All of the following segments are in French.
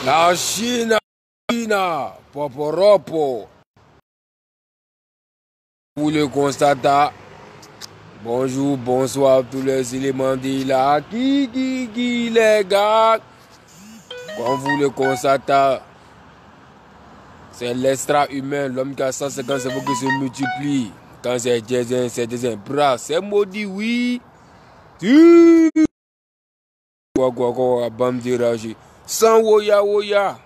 La Chine, Poporopo. Vous le constatez. Bonjour, bonsoir tous les éléments de la qui les gars. Comme vous le constatez, c'est l'extra-humain, l'homme qui a 150 cerveaux qui se multiplie. Quand c'est des bras, c'est maudit, oui. Quoi, bam dérangé. Sans woya.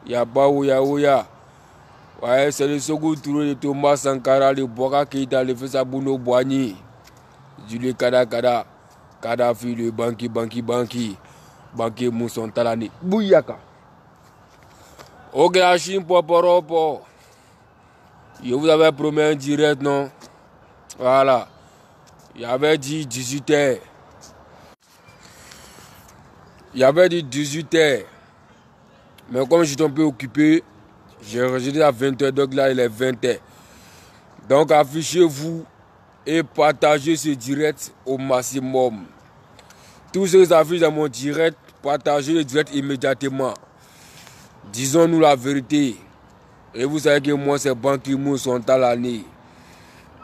Y'a pas woya. Ouais, c'est le second tour de Thomas Sankara, le Boka Keita, le Fessa Bouno Boigny. Julie Kadhafi, le Banki. Banki Mousson Talani. Bouyaka. Ok, la Chine, Poporopo. Je vous avais promis un direct, non? Voilà. Il avait dit 18h. Il avait dit 18h. Mais comme je suis un peu occupé, j'ai rejeté à 20h, donc là il est 20h. Donc affichez-vous et partagez ce direct au maximum. Tous ceux qui s'affichent dans mon direct, partagez le direct immédiatement. Disons-nous la vérité. Et vous savez que moi c'est Banki Mousson Talani.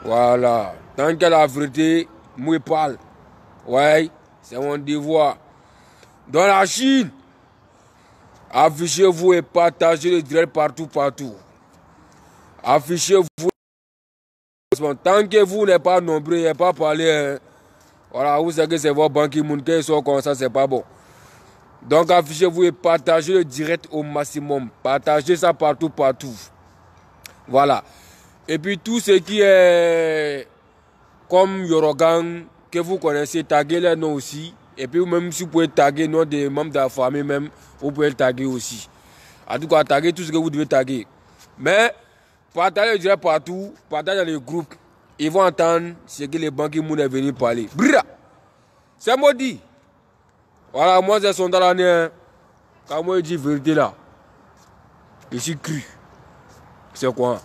Voilà. Tant que la vérité, moi parle. Ouais, c'est mon devoir. Dans la Chine, affichez-vous et partagez le direct partout. Affichez-vous. Tant que vous n'êtes pas nombreux, n'avez pas parlé, hein. Voilà, vous savez que c'est votre banque qui sont comme ça, c'est pas bon. Donc affichez-vous et partagez le direct au maximum. Partagez ça partout. Voilà. Et puis tout ce qui est comme Yorogan, que vous connaissez, taguez les noms aussi. Et puis même si vous pouvez taguer le nom des membres de la famille même, vous pouvez le taguer aussi. En tout cas, taguez tout ce que vous devez taguer. Mais partagez le direct partout, partagez dans les groupes. Ils vont entendre ce que les banquiers sont venus parler. Brrra! C'est maudit. Voilà, moi c'est son dans l'année. Quand moi je dis vérité là, je suis cru. C'est quoi?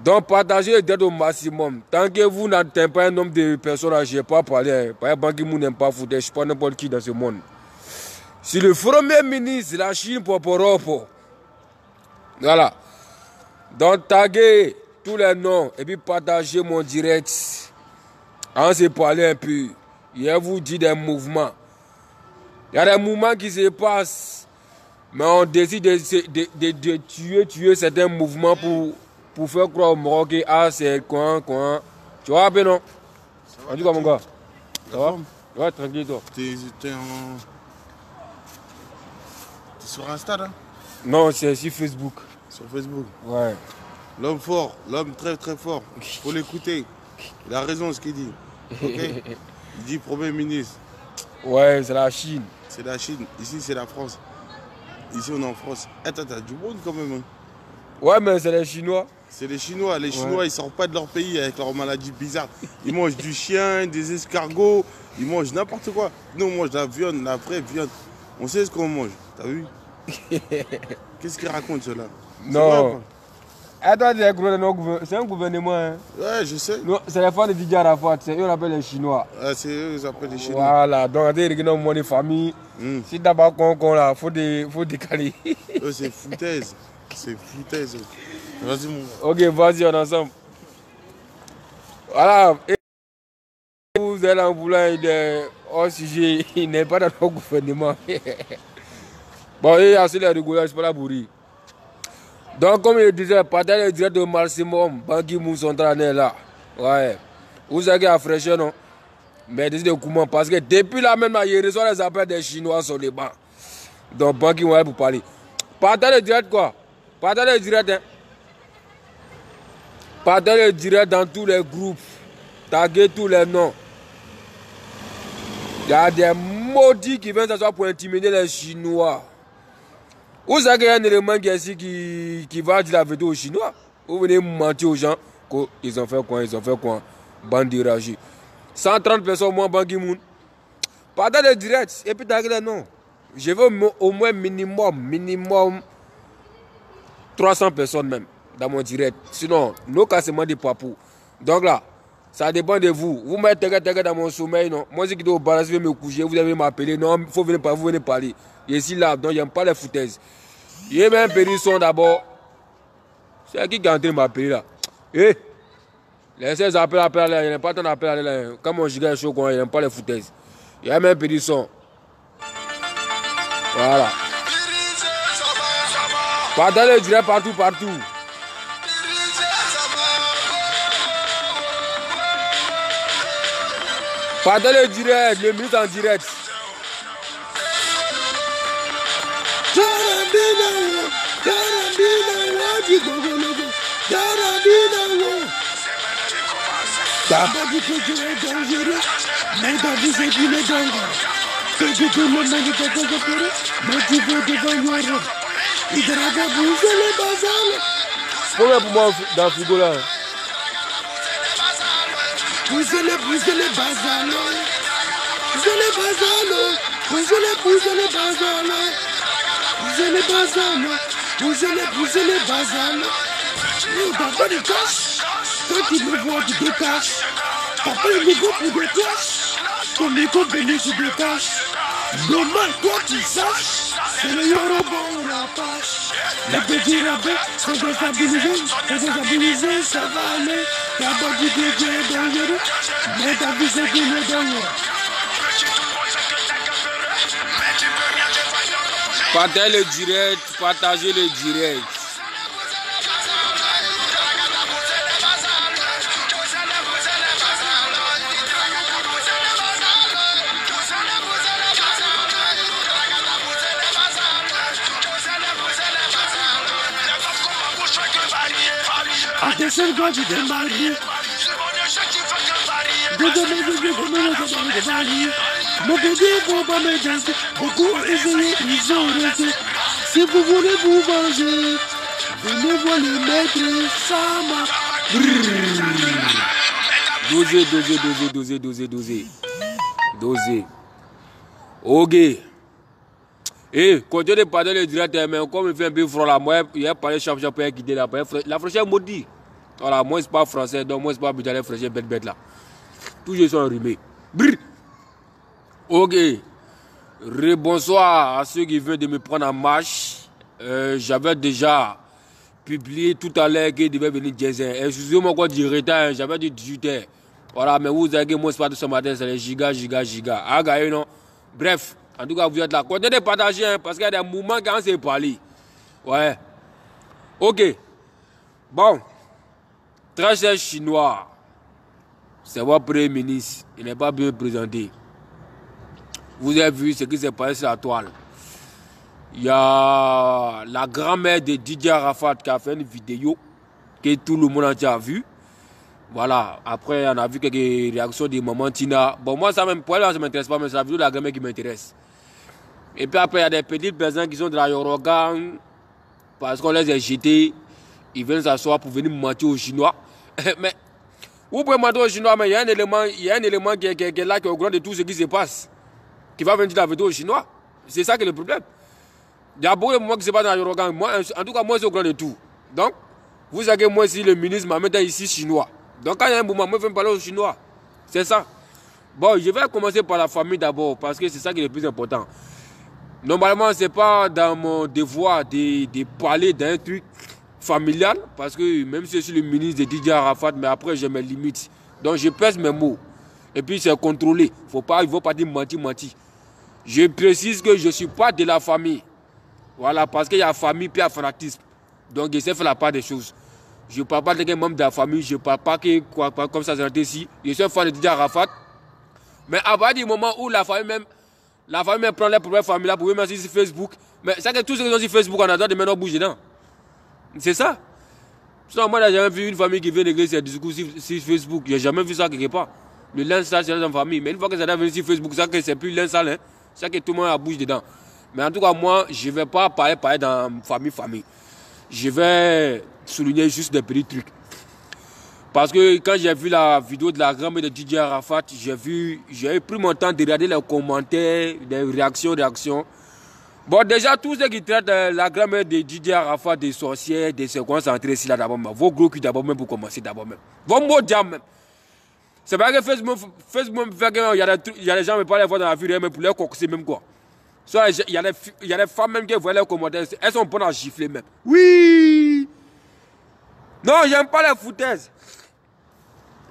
Donc partagez le direct au maximum. Tant que vous n'atteindez pas un nombre de personnes, je n'ai pas parlé. Par exemple, banquiers n'aiment pas foutre. Je ne suis pas n'importe qui dans ce monde. Si le premier ministre de la Chine, Poporopo. Voilà. Donc taguez tous les noms et puis partagez mon direct. On s'est parlé un peu. Je vous dis des mouvements. Il y a des mouvements qui se passent. Mais on décide de tuer certains mouvements pour faire croire au Maroc que c'est quoi. Tu vois un peu, non? On dit quoi, mon gars? Ça va? Ouais, tranquille, toi. T'es sur Insta, là? Non, c'est sur Facebook. Sur Facebook? Ouais. L'homme fort, l'homme très très fort. Faut l'écouter. Il a raison ce qu'il dit. Ok? Il dit Premier ministre. Ouais, c'est la Chine. C'est la Chine. Ici, c'est la France. Ici, on est en France. Attends, t'as du monde quand même. Hein. Ouais, mais c'est les Chinois. C'est les Chinois. Les Chinois, ils sortent pas de leur pays avec leurs maladies bizarres. Ils mangent du chien, des escargots. Ils mangent n'importe quoi. Nous, on mange de la viande, la vraie viande. On sait ce qu'on mange. T'as vu? Qu'est-ce qu'ils racontent, ceux-là? Non. Attends, c'est un gouvernement. Hein. Ouais, je sais. C'est les femmes de Didier Arafat, c'est eux qu'on appelle les Chinois. Ah, c'est eux qu'ils appellent les Chinois. Voilà, donc on a des familles. Si d'abord qu'on là, faut décaler. C'est foutaise. C'est foutaise. Vas-y, mon gars. Ok, vas-y, on est ensemble. Voilà. Et vous allez en vouloir hors sujet, il n'est pas dans le gouvernement. Bon, il y a assez de rigolage, c'est pas la bourrie. Donc, comme je disais, partagez le direct au maximum. Banki Mousson Talani là. Ouais. Vous savez qu'il y a fraîcheur, non? Mais décidez comment. Parce que depuis là même, il reçoit les appels des Chinois sur les bancs. Donc, Banki Mousson pour parler. Partagez le direct quoi? Partagez le direct, hein? Partagez le direct dans tous les groupes. Taguez tous les noms. Il y a des maudits qui viennent s'asseoir pour intimider les Chinois. Vous savez qu'il y a un élément qui est ici qui va dire la vérité aux Chinois. Vous venez mentir aux gens qu'ils ont fait quoi, bande d'iragés. 130 personnes, moi, Banki Moon. Partagez le direct et puis taguez les noms. Je veux au moins minimum 300 personnes même dans mon direct. Sinon, nos cassements des papous. Donc là, Ça dépend de vous. Vous mettez dans mon sommeil, non. Moi, si je dois balancer, je vais me coucher, vous allez m'appeler. Non, il faut venir par vous, venez parler. Je suis là, donc j'aime pas les foutaises. Il y a même un petit son d'abord. C'est qui est en train de m'appeler là? Eh! Laissez les appels, il n'y a pas tant d'appels là. Quand mon giga est chaud, il n'aime pas les foutaises. Il y a même un petit son. Voilà. Partagez le direct partout. Partagez le direct, le minute en direct. D'abord du côté dangereux, mais dans vous êtes une dangereux. Que tu peux le monde de cocotere, mais tu veux devant Europe. Il te regarde bouger les bazales. Combien pour moi dans le frigo là? Poussez les bazales. Poussez les bazales. Poussez les bazales. Poussez les bazales. D'abord du cash. Quand tu me vois, tu décaches. T'as pas le micro pour des clashes. Ton micro béni, tu décaches. Normal, toi, tu saches. C'est le Yoruba ou la pâche. Les petits rabais sont déstabilisés, ça va aller. D'abord, du DJ est dangereux. Mais ta vie, c'est qu'il est dangereux. Partagez le direct, partagez le direct. Attention quand tu démarres. Mon bébé, faut pas me danser. Beaucoup ont essayé, ils ont resté. Si vous voulez vous venger, venez voir le maître Sama. Dosez. Ok. Eh, continuez de parler le direct, mais comme il fait un peu froid là, moi, il a parlé chaque pour guider là. La fraîcheur maudit. Voilà, moi, c'est pas français, donc moi, c'est pas habitué à la fraîcheur bête là. Toujours sont enrhumés. Brrr. Ok. Bonsoir à ceux qui viennent de me prendre en marche. J'avais déjà publié tout à l'heure qu'il devait venir Jason. Excusez-moi quoi du retard, j'avais dit 18h. Voilà, mais vous avez que moi, c'est pas tout ce matin, c'est les giga. Ah, gars, non. Bref, en tout cas, vous êtes là. Continuez de partager, hein, parce qu'il y a des moments quand c'est parlé. Ouais. Ok. Bon. Très cher Chinois. C'est votre premier ministre. Il n'est pas bien présenté. Vous avez vu ce qui s'est passé sur la toile. Il y a la grand-mère de Didier Arafat qui a fait une vidéo que tout le monde a vu. Voilà. Après, on a vu quelques réactions de maman Tina. Bon, moi, ça ne m'intéresse pas, mais c'est la vidéo de la grand-mère qui m'intéresse. Et puis après, il y a des petites personnes qui sont de la Yorogan parce qu'on les a jetés. Ils viennent s'asseoir pour venir mentir aux Chinois. Mais vous pouvez mentir aux Chinois, mais il y a un élément qui est là, qui est au grand de tout ce qui se passe, qui va venir la vérité aux Chinois. C'est ça qui est le problème. Il y a beaucoup de moments qui se passent dans la Yorogan. Moi, en tout cas, moi, c'est au grand de tout. Donc, vous savez, moi, si le ministre m'a mis ici Chinois. Donc, quand il y a un moment, moi, je vais me parler aux Chinois. C'est ça. Bon, je vais commencer par la famille d'abord, parce que c'est ça qui est le plus important. Normalement, ce n'est pas dans mon devoir de parler d'un truc familial, parce que même si je suis le ministre de Didier Arafat, mais après, j'ai mes limites. Donc, je pèse mes mots. Et puis, c'est contrôlé. Il ne faut pas dire mentir. Je précise que je ne suis pas de la famille. Voilà, parce qu'il y a famille puis il y a fanatisme. Donc, je sais faire la part des choses. Je ne parle pas de membre de la famille, je ne parle pas que, comme ça, c'est ici. Je suis un fan de Didier Arafat. Mais à partir du moment où la famille même prend les problèmes familiaux pour mettre sur Facebook, mais c'est que tous ceux qui sont sur Facebook, on a droit de maintenant bouger dedans. C'est ça. Sinon, moi, je n'ai jamais vu une famille qui vient d'écrire ses discours sur Facebook. Je n'ai jamais vu ça quelque part. Le linge sale, c'est dans la famille. Mais une fois que ça est venu sur Facebook, c'est que c'est plus le linge sale. Hein. C'est que tout le monde a bouge dedans. Mais en tout cas, moi, je ne vais pas parler dans famille. Je vais souligner juste des petits trucs. Parce que quand j'ai vu la vidéo de la grand-mère de Didier Arafat, j'ai pris mon temps de regarder les commentaires, les réactions. Bon, déjà, tous ceux qui traitent la grand-mère de Didier Arafat des sorcières, des secondes centrées ici là d'abord, vos gros culs d'abord même pour commencer d'abord même. Vos mots d'âme même. C'est pas que Facebook fait qu'il y a des gens qui me parlent dans la vie, mais pour leur coxer même quoi. Soit il y a des femmes même qui voient leurs commentaires, elles sont bonnes à gifler même. Oui! Non, j'aime pas les foutaises.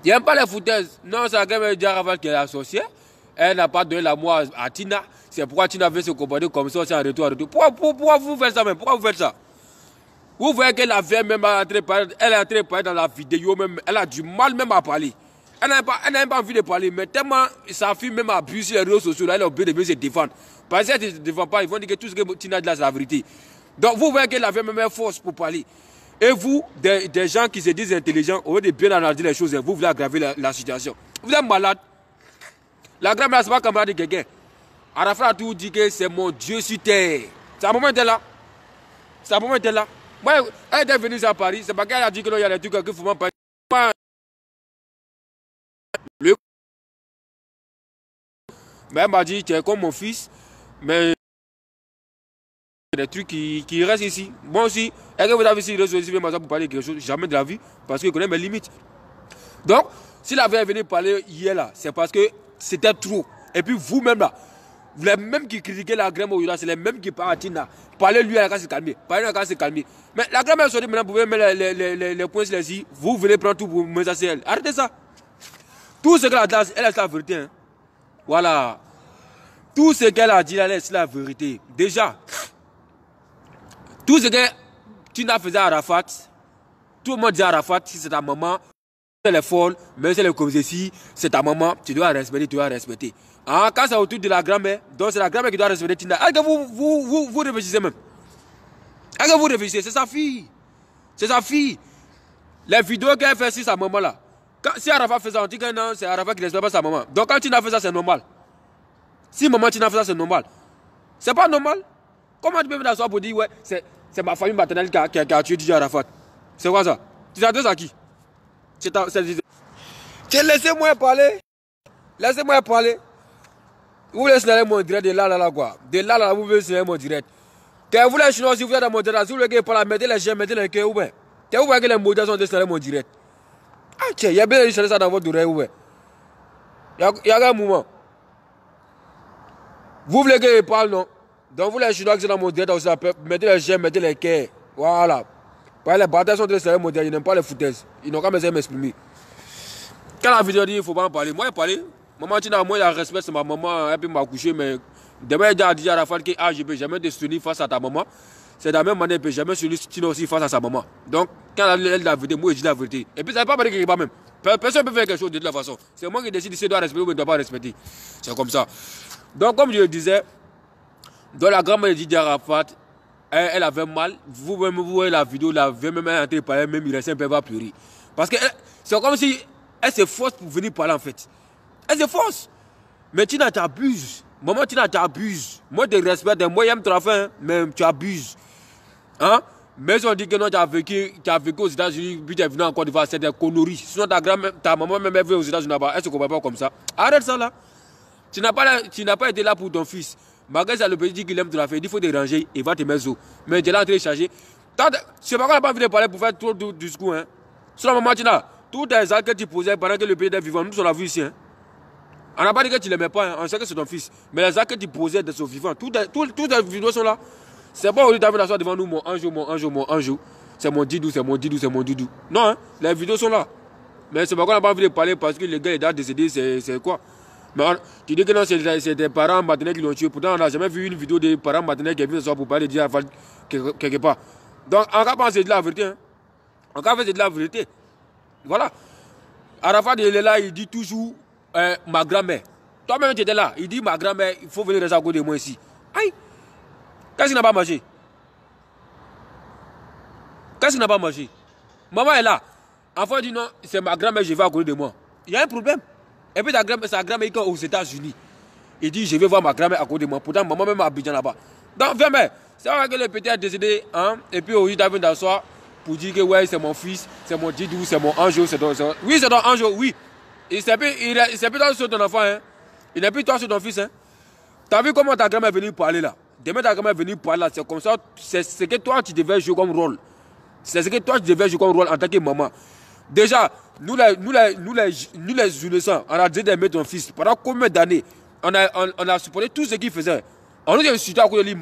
J'aime pas les foutaises. Non, c'est la gamme de Arafat qui est associée. Elle n'a pas donné l'amour à Tina. C'est pourquoi Tina veut se comporter comme ça, c'est en retour. Pourquoi vous faites ça même? Pourquoi vous faites ça? Vous voyez qu'elle a fait même elle est entrée parler dans la vidéo même. Elle a du mal même à parler. Elle n'a pas envie de parler, mais tellement sa fille même abuse les réseaux sociaux, elle a obligé de se défendre. Parce qu'elle ne se défend pas, ils vont dire que tout ce que Tina dit là, c'est la vérité. Donc vous voyez qu'elle avait même force pour parler. Et vous, des gens qui se disent intelligents, au lieu de bien analyser les choses, vous voulez aggraver la situation. Vous êtes malade. La grand-mère, ce n'est pas camarade de quelqu'un. Arafat a tout dit que c'est mon Dieu sur terre. C'est à un moment était là. C'est à un moment était là. Moi, elle était venue à Paris, c'est pas qu'elle a dit que non, il y a des trucs qu'il faut pas. Mais elle m'a dit, tu es comme mon fils, mais il y a des trucs qui restent ici. Moi aussi, est-ce que vous avez ici pour parler de quelque chose? Jamais de la vie, parce que je connais mes limites. Donc, s'il avait venu parler hier là, c'est parce que c'était trop. Et puis vous-même là, les mêmes qui critiquaient la grand-mère, c'est les mêmes qui parlent à Tina. Parlez-lui, elle va se calmer. Parlez-lui, elle va se calmer. Mais la grand-mère se dit maintenant, vous pouvez mettre les points sur les i, vous venez prendre tout pour me chasser elle. Arrêtez ça. Tout ce qu'elle a dit, elle est la vérité. Hein. Voilà. Tout ce qu'elle a dit, c'est la vérité. Déjà, tout ce que Tina faisait à Arafat, tout le monde dit à Arafat, si c'est ta maman, elle est folle, même si elle est comme ceci, c'est ta maman, tu dois respecter, tu dois respecter. Ah, quand c'est autour de la grand-mère, donc c'est la grand-mère qui doit respecter Tina. Est-ce que vous réfléchissez même? Est-ce que vous réfléchissez? C'est sa fille. C'est sa fille. Les vidéos qu'elle fait sur sa maman là. Si Arafat fait ça, on dit que non, c'est Arafat qui ne respecte pas sa maman. Donc quand Tina fait ça, c'est normal. Si maman Tina fait ça, c'est normal. C'est pas normal. Comment tu peux me t'asseoir pour dire, ouais, c'est ma famille maternelle qui a tué DJ Arafat? C'est quoi ça? Tu t'adresses à qui? Laissez-moi parler. Laissez-moi parler. Vous voulez signaler mon direct de là, quoi. De là, vous voulez signaler mon direct. Quand vous les Chinois, si vous êtes dans mon direct, si vous voulez parler, mettez les j'aime, mettez les cœurs, ouais. Quand vous voyez que les modèles sont de signaler mon direct. Ah, tiens, il y a bien signaler ça dans votre oreille, ouais. Il y a un moment. Vous voulez que je parle, non? Donc vous les Chinois qui sont dans mon direct, aussi, mettez les j'aime, mettez les cœurs. Voilà. Parce que les batailles sont de signaler mon direct, ils n'aiment pas les foutaises. Ils n'ont qu'à m'exprimer. Quand la vidéo dit qu'il ne faut pas en parler, moi, je parle. Maman Tina, moi, il y a respect, c'est ma maman, elle peut m'accoucher, mais demain, il a dit à Arafat que je ne peux jamais te soutenir face à ta maman. C'est de la même manière, je ne peux jamais soutenir Tina aussi face à sa maman. Donc, quand elle dit la vérité, moi, je dis la vérité. Et puis, ça ne veut pas dire qu'il n'y a pas même. Personne ne peut faire quelque chose de toute façon. C'est moi qui décide si je dois respecter ou je ne dois pas respecter. C'est comme ça. Donc, comme je le disais, dans la grand-mère de Didier Arafat, elle avait mal. Vous-même, vous voyez la vidéo, la vie, même elle est entrée par elle, même il restait un peu à pleurer. Parce que c'est comme si elle se force pour venir parler en fait. Elle se force. Mais Tina t'abuses. Maman Tina t'abuse. Moi je te respecte. Moi j'aime ton fin, mais tu abuses. Hein? Mais si on dit que non, tu as vécu aux États-Unis, puis tu es venu en Côte d'Ivoire, c'est des conneries. Sinon ta maman même est venue aux États-Unis là-bas. Elle ne se comprend pas comme ça. Arrête ça là. Tu n'as pas été là pour ton fils. Malgré ça, le petit dit qu'il aime ton affaire. Il faut te ranger, il va te mettre zo. Mais tu es là en train de charger. C'est pas qu'on n'a pas envie de parler pour faire trop de discours. Hein? Sur la maman Tina, tous les actes que tu posais pendant que le pays était vivant, nous on l'a vu ici. Hein? On n'a pas dit que tu ne l'aimais pas, hein? On sait que c'est ton fils. Mais les actes que tu posais de son vivant, toutes les vidéos sont là. C'est pas aujourd'hui tu as vu d'asseoir devant nous, mon ange, mon ange, mon ange. C'est mon didou, c'est mon didou, c'est mon didou. Non, hein? Les vidéos sont là. Mais c'est pas qu'on n'a pas envie de parler parce que les gars, les dates décédés, c'est quoi? Mais tu dis que non, c'est des parents maternels qui l'ont tué. Pourtant, on n'a jamais vu une vidéo des parents maternels qui est venue s'asseoir pour parler de Arafat quelque part. Donc, en cas, c'est de la vérité. Hein? En cas, c'est de la vérité. Voilà. Arafat, il est là, il dit toujours ma grand-mère. Toi-même, tu étais là. Il dit ma grand-mère, il faut venir rester à côté de moi ici. Aïe! Qu'est-ce qu'il n'a pas mangé? Qu'est-ce qu'il n'a pas mangé? Maman est là. Enfant dit non, c'est ma grand-mère, je vais à côté de moi. Il y a un problème. Et puis sa grand-mère est aux États-Unis. Il dit je vais voir ma grand-mère à côté de moi. Pourtant, maman même à Abidjan là-bas. Donc, viens, mais c'est vrai que le petit a décédé. Hein? Et puis, il est venu d'asseoir pour dire que ouais, c'est mon fils, c'est mon didou, c'est mon ange. Oui, c'est ton ange, oui. Il s'est plus toi sur ton enfant. Hein? Il n'est plus toi sur ton fils. Hein? Tu as vu comment ta grand-mère est venue parler là? Demain, ta grand-mère est venue parler là. C'est comme ça. C'est ce que toi, tu devais jouer comme rôle. C'est ce que toi, tu devais jouer comme rôle en tant que maman. Déjà, nous les innocents, on a dit d'aimer ton fils. Pendant combien d'années, on a supporté tout ce qu'il faisait. On nous a insulté à cause de lui,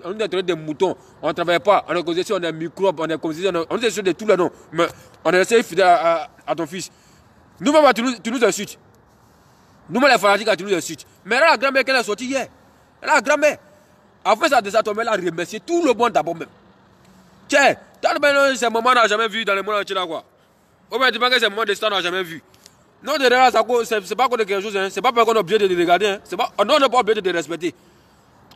on nous a donné des moutons, on ne travaillait pas, on a causé on a microbes, on a causé, on nous a insulté de tous les noms. Mais on a essayé fidèle à ton fils. Nous-mêmes, tu nous insultes. Nous-mêmes, les fanatiques, tu nous insultes. Mais là, la grand-mère, qu'elle est sortie hier. La grand-mère. Après ça, déjà, ton mère a remercié tout le monde d'abord même. Tiens, ces moments, on n'a jamais vu dans le monde entier là, quoi. Au moins, tu penses que ces moments de ça, on n'a jamais vu. Non, derrière, c'est pas qu'on est quelque chose, hein. C'est pas parce qu'on est obligé de les regarder, hein. On n'est pas obligé de les respecter.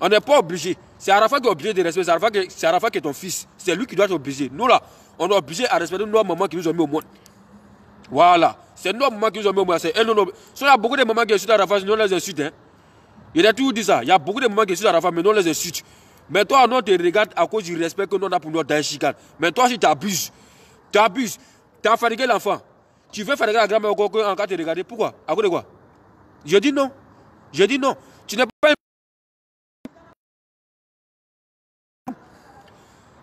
On n'est pas obligé. C'est Arafat qui est obligé de respecter. C'est Arafat qui est ton fils. C'est lui qui doit être obligé. Nous là, on est obligé à respecter nos mamans qui nous ont mis au monde. Voilà. C'est nos mamans qui nous ont mis au monde. Il y a beaucoup de mamans qui insultent Arafat, nous on les insulte. Hein. Il a toujours dit ça. Il y a beaucoup de mamans qui insultent Arafat, mais nous on les insulte. Mais toi, on te regarde à cause du respect que nous on a pour notre daïchikan. Mais toi, si tu abuses, tu as fatigué l'enfant. Tu veux fatiguer la grand-mère en cas de te regarder. Pourquoi? À cause de quoi? Je dis non. Je dis non. Tu n'es pas.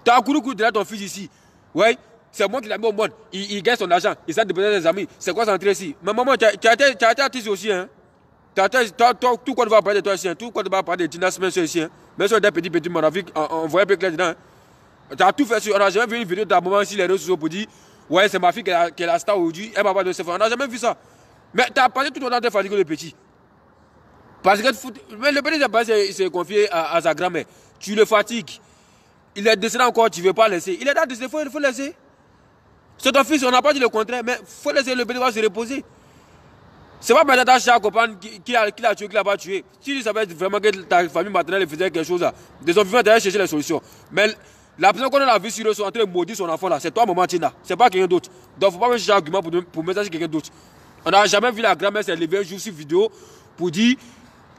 Tu as couru derrière ton fils ici. Oui, c'est moi qui l'ai mis au monde. Il gagne son argent. Il s'est déposé des amis. C'est quoi son ici? Mais maman, tu as été artiste aussi. Hein? Tout quoi tu vas parler de toi ici. Hein? Tout quoi tu vas parler de Tina Smith ici. Hein? Même si on est petit, mon avis, on voit un peu clair dedans. Hein? Tu as tout fait sur. On n'a jamais vu une vidéo de ta maman ici, les réseaux sociaux pour dire ouais, c'est ma fille qui est la star aujourd'hui. Elle m'a pas de ses frères. On n'a jamais vu ça. Mais tu as parlé tout le temps de fatiguer le petit. Parce que mais le petit s'est confié à sa grand-mère. Tu le fatigues. Il est décédé encore, tu ne veux pas laisser. Il est là, il faut laisser. C'est ton fils, on n'a pas dit le contraire, mais il faut laisser le petit va se reposer. C'est pas maintenant ta chère copine qui l'a tué, qui l'a pas tué. Si tu savais vraiment que ta famille maternelle faisait quelque chose, des enfants d'aller chercher les solutions. Mais la personne qu'on a vu sur eux sont en train de maudire son enfant là, c'est toi, maman Tina. C'est pas quelqu'un d'autre. Donc il ne faut pas me chercher un argument pour mettre ça sur quelqu'un d'autre. On n'a jamais vu la grand-mère s'est levée un jour sur vidéo pour dire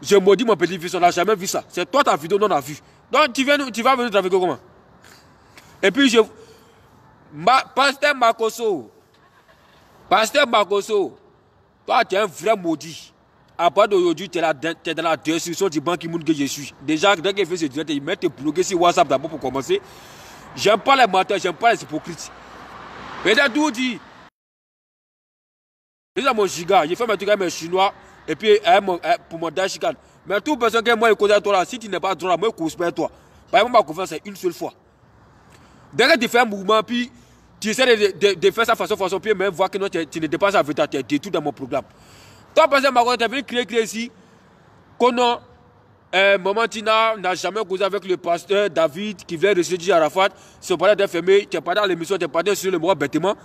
je maudis mon petit-fils, on n'a jamais vu ça. C'est toi ta vidéo, on a vu. Donc tu vas venir travailler comment? Et puis Pasteur Makoso, toi tu es un vrai maudit. À part d'aujourd'hui, tu es dans la destruction du banc qui montre que je suis. Déjà, dès qu'il fait ce direct, il met te bloquer sur WhatsApp d'abord pour commencer. J'aime pas les menteurs, j'aime pas les hypocrites. Mais il a tout dit. Il a mon giga, il fait mes trucs avec mes chinois. Et puis pour mon dachikan. Mais toute personne qui moi écoute à toi là, si tu n'es pas droit, moi je conspire toi. Par exemple, ma confiance c'est une seule fois. Dès que tu fais un mouvement, puis tu essaies de faire ça façon, puis même voir que non, tu ne dépasses la vérité, tu es détruit dans mon programme. Toi, par exemple, tu es venu créer ici, que non, Maman Tina n'a jamais causé avec le pasteur David qui vient de se dire Arafat. Si on parlait d'infirmier, tu n'es pas dans l'émission, tu n'es pas dans sur le mot bêtement.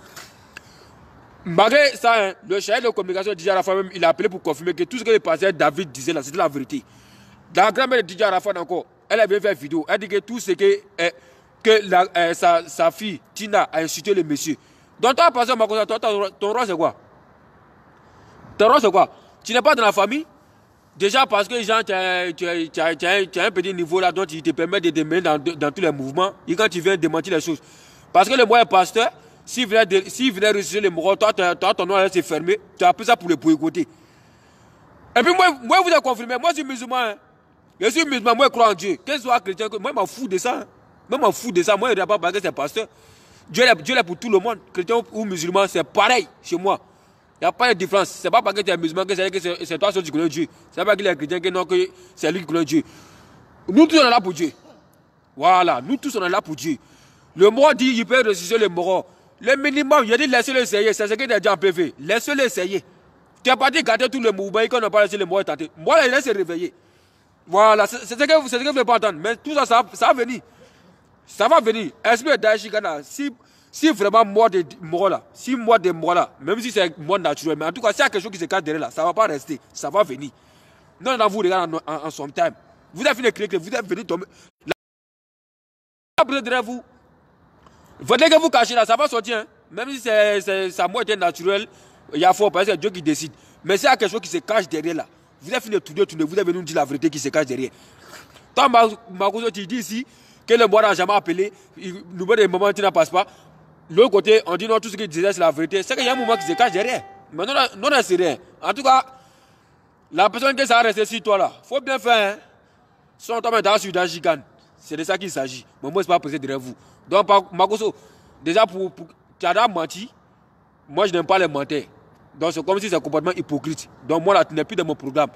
Malgré ça, hein, le chef de communication de DJ Arafat même, il a appelé pour confirmer que tout ce que le pasteur David disait là, c'était la vérité. La grand-mère de DJ Arafat encore, elle avait fait une vidéo, elle dit que tout ce que sa fille Tina a insulté le monsieur. Donc toi, pasteur Makosa, ton rôle c'est quoi? Ton rôle c'est quoi? Tu n'es pas dans la famille? Déjà parce que genre, tu as un petit niveau là, dont il te permet de te mener dans tous les mouvements, et quand tu viens démentir les choses. Parce que le moyen pasteur, s'il venait ressusciter les morts, toi, ton nom s'est fermé, tu as appris ça pour le boycotter. Et puis moi vous avez confirmé, moi je suis musulman. Hein. Je suis musulman, moi je crois en Dieu. Quel soit chrétien, moi je m'en fous de ça. Hein. Moi je m'en fous de ça, moi je ne regarde pas parce que c'est pasteur. Dieu est pour tout le monde, chrétien ou musulman, c'est pareil chez moi. Il n'y a pas de différence. Ce n'est pas parce que tu es musulman que c'est toi seul qui connais Dieu. Ce n'est pas qu'il est chrétien que c'est lui qui connaît Dieu. Nous tous on est là pour Dieu. Voilà, nous tous on est là pour Dieu. Le mot dit il peut ressusciter les morts. Le minimum, il dit laissez-le essayer. C'est ce qu'il a dit en PV. Laissez-le essayer. Tu n'as pas dit garder tout le mouvement et qu'on n'a pas laissé les morts tenter. Moi, il laisse se réveiller. Voilà, c'est ce que vous ne voulez pas entendre. Mais tout ça, ça va venir. Ça va venir. Esprit de Daïchikana, si vraiment mort de mort là, même si c'est mort naturel, mais en tout cas, s'il y a quelque chose qui se cache derrière là, ça ne va pas rester, ça va venir. Non, vous regardez en son time. Vous avez fini de cliquer, vous avez venu tomber. Là, derrière vous. Dès que vous cachez là, ça va sortir. Hein? Même si sa mort était naturelle, il y a fort, parce que c'est Dieu qui décide. Mais s'il y a quelque chose qui se cache derrière là, vous avez fini de tourner, vous avez nous dire la vérité qui se cache derrière. Toi, Makoso, tu dis ici que le mort n'a jamais appelé, nous des moments qui ne passe pas. L'autre côté, on dit non, tout ce qu'il disait c'est la vérité. C'est qu'il y a un moment qui se cache derrière. Mais non, c'est rien. En tout cas, la personne qui s'est restée sur toi là, il faut bien faire. Hein? Son temps est sur Dajikan. C'est de ça qu'il s'agit. Mais moi, je ne suis pas posé derrière vous. Donc, Makoso, déjà, tu as menti. moi je n'aime pas les menteurs. Donc c'est comme si c'est un comportement hypocrite. Donc moi là, tu n'es plus dans mon programme.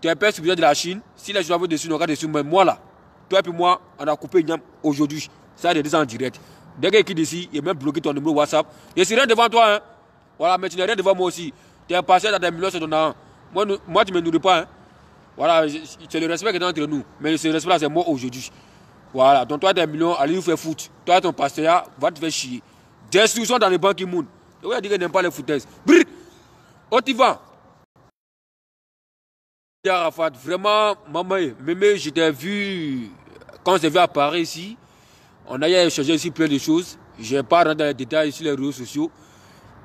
Tu es un père supérieur de la Chine. Si les gens veulent dessus, on va dessus. Mais moi là, toi et puis moi, on a coupé une aujourd'hui. Ça, c'est déjà en direct. Dès qu'il est ici, il a même bloqué ton numéro WhatsApp. Je suis rien devant toi. Hein. Voilà, mais tu n'es rien devant moi aussi. Tu es passé dans des millions sur ton an. Moi, tu ne me nourris pas. Hein. Voilà, c'est le respect qui est entre nous. Mais ce respect-là, c'est moi aujourd'hui. Voilà, donc toi, tu as des millions, allez nous faire foutre. Toi, ton pasteur va te faire chier. Destruction dans les banques immondes. Oui, il dit qu'il n'aime pas les foutaises. Brrr! Oh, tu vas. Arafat, vraiment, maman, mémé, je t'ai vu quand on s'est vu à Paris ici. On a échangé ici plein de choses. Je ne vais pas rentrer dans les détails sur les réseaux sociaux.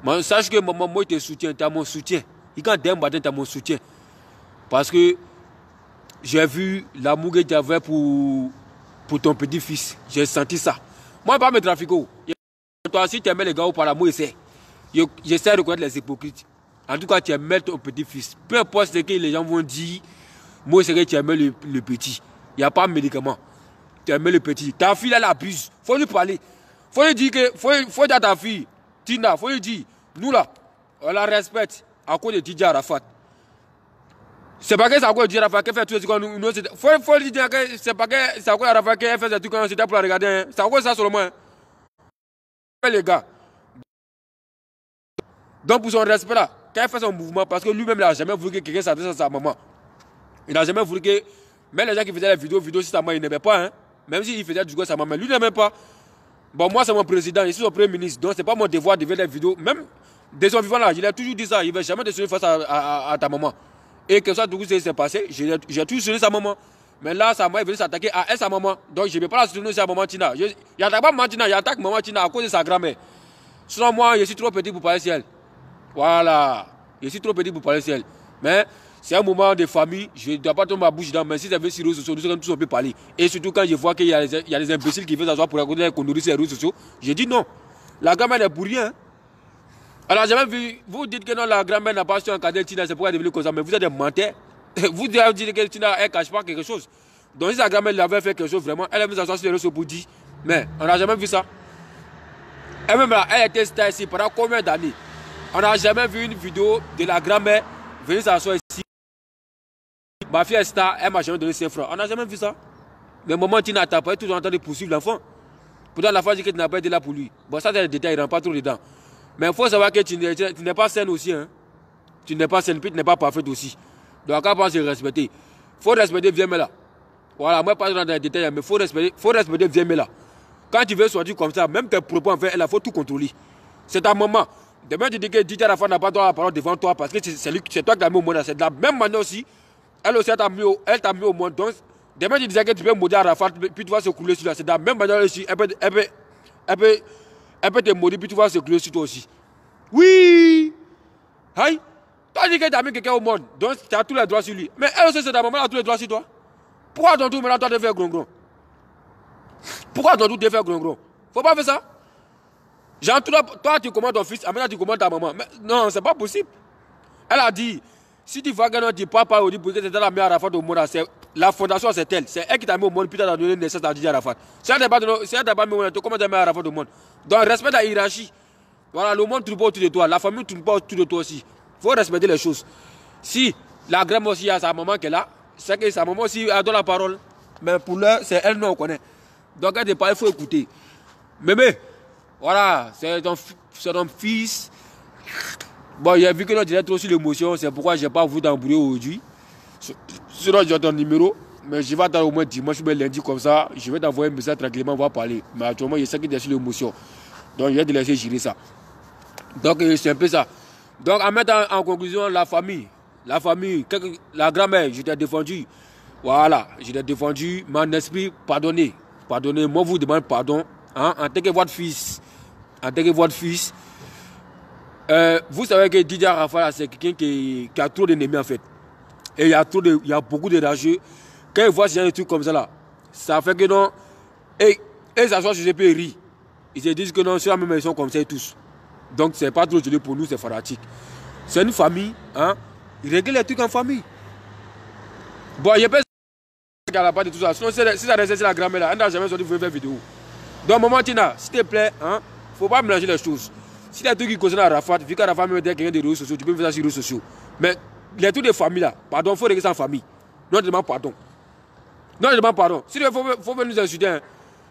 Mais sache que maman, moi, je te soutiens, tu as mon soutien. Et quand tu as mon soutien. Parce que j'ai vu l'amour que tu avais pour ton petit-fils. J'ai senti ça. Moi, je ne vais pas me trafiquer. Toi, si tu aimes les gars par l'amour, j'essaie de reconnaître les hypocrites. En tout cas, tu aimes ton petit-fils. Peu importe ce que les gens vont dire, moi, c'est que tu aimes le petit. Il n'y a pas de médicament. Tu aimes le petit. Ta fille, elle abuse. Il faut lui parler. Il faut lui dire que, faut dire à ta fille, Tina, il faut lui dire, nous là, on la respecte à cause de Didier Arafat. C'est pas que c'est à cause de Didier Arafat qu'elle fait tous les trucs comme nous. Il faut lui dire que c'est pas que c'est à cause d'Arafat qu'elle fait des trucs comme c'était pour la regarder. Hein. C'est à cause de ça seulement. Hein. Les gars. Donc pour son respect là, quand il fait son mouvement, parce que lui-même il n'a jamais voulu que quelqu'un s'adresse à sa maman. Il n'a jamais voulu que, même les gens qui faisaient les vidéos sur sa maman, ils n'aimaient pas. Hein. Même s'il faisait du coup à sa maman, lui n'aimait pas. Bon, moi c'est mon président, je suis son premier ministre, donc c'est pas mon devoir de faire des vidéos. Même de son vivant là, il a toujours dit ça, il ne va jamais te soutenir face à ta maman. Et que ça, tout ce qui s'est passé, j'ai toujours soutenu sa maman. Mais là, sa maman est venue s'attaquer à elle, sa maman. Donc je ne vais pas la soutenir sa maman Tina. Il n'attaque pas maman Tina, il attaque maman Tina à cause de sa grand-mère. Sinon moi, je suis trop petit pour parler sur elle. Voilà, je suis trop petit pour parler sur elle. Mais c'est un moment de famille, je ne dois pas tomber ma bouche dedans, mais si ça veut sur les réseaux sociaux, nous tous on peut parler. Et surtout quand je vois qu'il y a des imbéciles qui veulent s'asseoir pour raconter qu'on nourrit sur les réseaux sociaux, je dis non. La grand-mère n'est pour rien. Alors j'ai jamais vu, vous dites que non, la grand-mère n'a pas su encadrer Tina, c'est pourquoi elle est devenue comme ça, mais vous êtes des menteurs. Vous dites que Tina, elle ne cache pas quelque chose. Donc si sa grand-mère l'avait fait quelque chose vraiment, elle est venue s'asseoir sur les réseaux pour dire, mais on n'a jamais vu ça. Elle-même là, elle était star ici pendant combien d'années? On n'a jamais vu une vidéo de la grand-mère venir s'asseoir ici. Ma fille est star, elle m'a jamais donné 5 francs. On n'a jamais vu ça. Mais maman Tina n'a pas toujours en train de poursuivre l'enfant. Pourtant, l'enfant dit que tu n'as pas été là pour lui. Bon, ça, c'est le détail, il ne rentre pas trop dedans. Mais il faut savoir que tu n'es pas saine aussi. Hein. Tu n'es pas saine, puis tu n'es pas parfaite aussi. Donc, quand on pense respecter, il faut respecter Viens-là. Voilà, moi, pas dans les détails, mais il faut respecter Viens-là. Quand tu veux sortir comme ça, même tes propos, en fait, il faut tout contrôler. C'est ta maman. Demain, tu dis que Didier Arafat n'a pas droit à la parole devant toi parce que c'est toi qui t'as mis au monde. C'est de la même manière aussi. Elle aussi, elle t'a mis au monde. Donc, demain, tu disais que tu peux maudire Arafat, puis tu vas se couler sur là. C'est de la même manière aussi. Elle peut te maudire, puis tu vas se couler sur toi aussi. Oui! Aïe! Toi, tu dis que tu as mis quelqu'un au monde. Donc, tu as tous les droits sur lui. Mais elle aussi, c'est ta maman, elle a tous les droits sur toi. Pourquoi ton tour maintenant, toi, de faire gron-gron? Pourquoi ton tour de faire gron-gron? Faut pas faire ça. Genre, toi, tu commandes ton fils, maintenant tu commandes ta maman. Mais non, c'est pas possible. Elle a dit, si tu vois que non, tu papa ou dit que c'était la meilleure Arafat au monde, la fondation c'est elle. C'est elle qui t'a mis au monde, puis t'as donné naissance à Didier Arafat. Si elle t'a pas mis au monde, comment tu as mis Arafat au monde? Donc, respecte la hiérarchie. Voilà, le monde ne tourne pas autour de toi. La famille ne tourne pas autour de toi aussi. Il faut respecter les choses. Si la grand-mère aussi a sa maman qui est là, c'est que sa maman aussi a donné la parole. Mais pour l'heure, c'est elle, non, on connaît. Donc, elle te parle, il faut écouter. Mais, voilà, c'est ton fils. Bon, j'ai vu que non, tu es trop sur l'émotion, c'est pourquoi je n'ai pas voulu t'embrouiller aujourd'hui. Sinon, j'ai ton numéro, mais je vais attendre au moins dimanche ou lundi comme ça. Je vais t'envoyer un message tranquillement, on va parler. Mais actuellement, je sais que tu es sur l'émotion. Donc, je vais te laisser gérer ça. Donc, c'est un peu ça. Donc, en mettant en conclusion, la famille, la grand-mère, je t'ai défendu. Voilà, je t'ai défendu, mon esprit, pardonnez. Pardonnez, moi, vous demande pardon. Hein, en tant que votre fils. Vous savez que Didier Arafat, c'est quelqu'un qui a trop d'ennemis en fait. Et il y a beaucoup de rageux. Quand ils voient ce genre de trucs comme ça là, ça fait que non. Et ça soit sur et rient. Ils se disent que non, c'est la même maison comme ça et tous. Donc c'est pas trop joli pour nous, c'est fanatique. C'est une famille, hein. Ils règlent les trucs en famille. Bon, il n'y a pas de tout ça. Sinon, si ça reste la grand-mère là, elle n'a jamais sorti pour faire vidéo. Donc, maman Tina, s'il te plaît, hein, faut pas mélanger les choses. Si les trucs qui concernent Arafat, vu qu'Arafat me dit quelqu'un des réseaux sociaux, tu peux faire ça sur les réseaux sociaux. Mais les trucs de famille là, pardon, il faut régler ça en famille. Non, je demande pardon. Non, je demande pardon. Si il faut venir nous insulter, hein.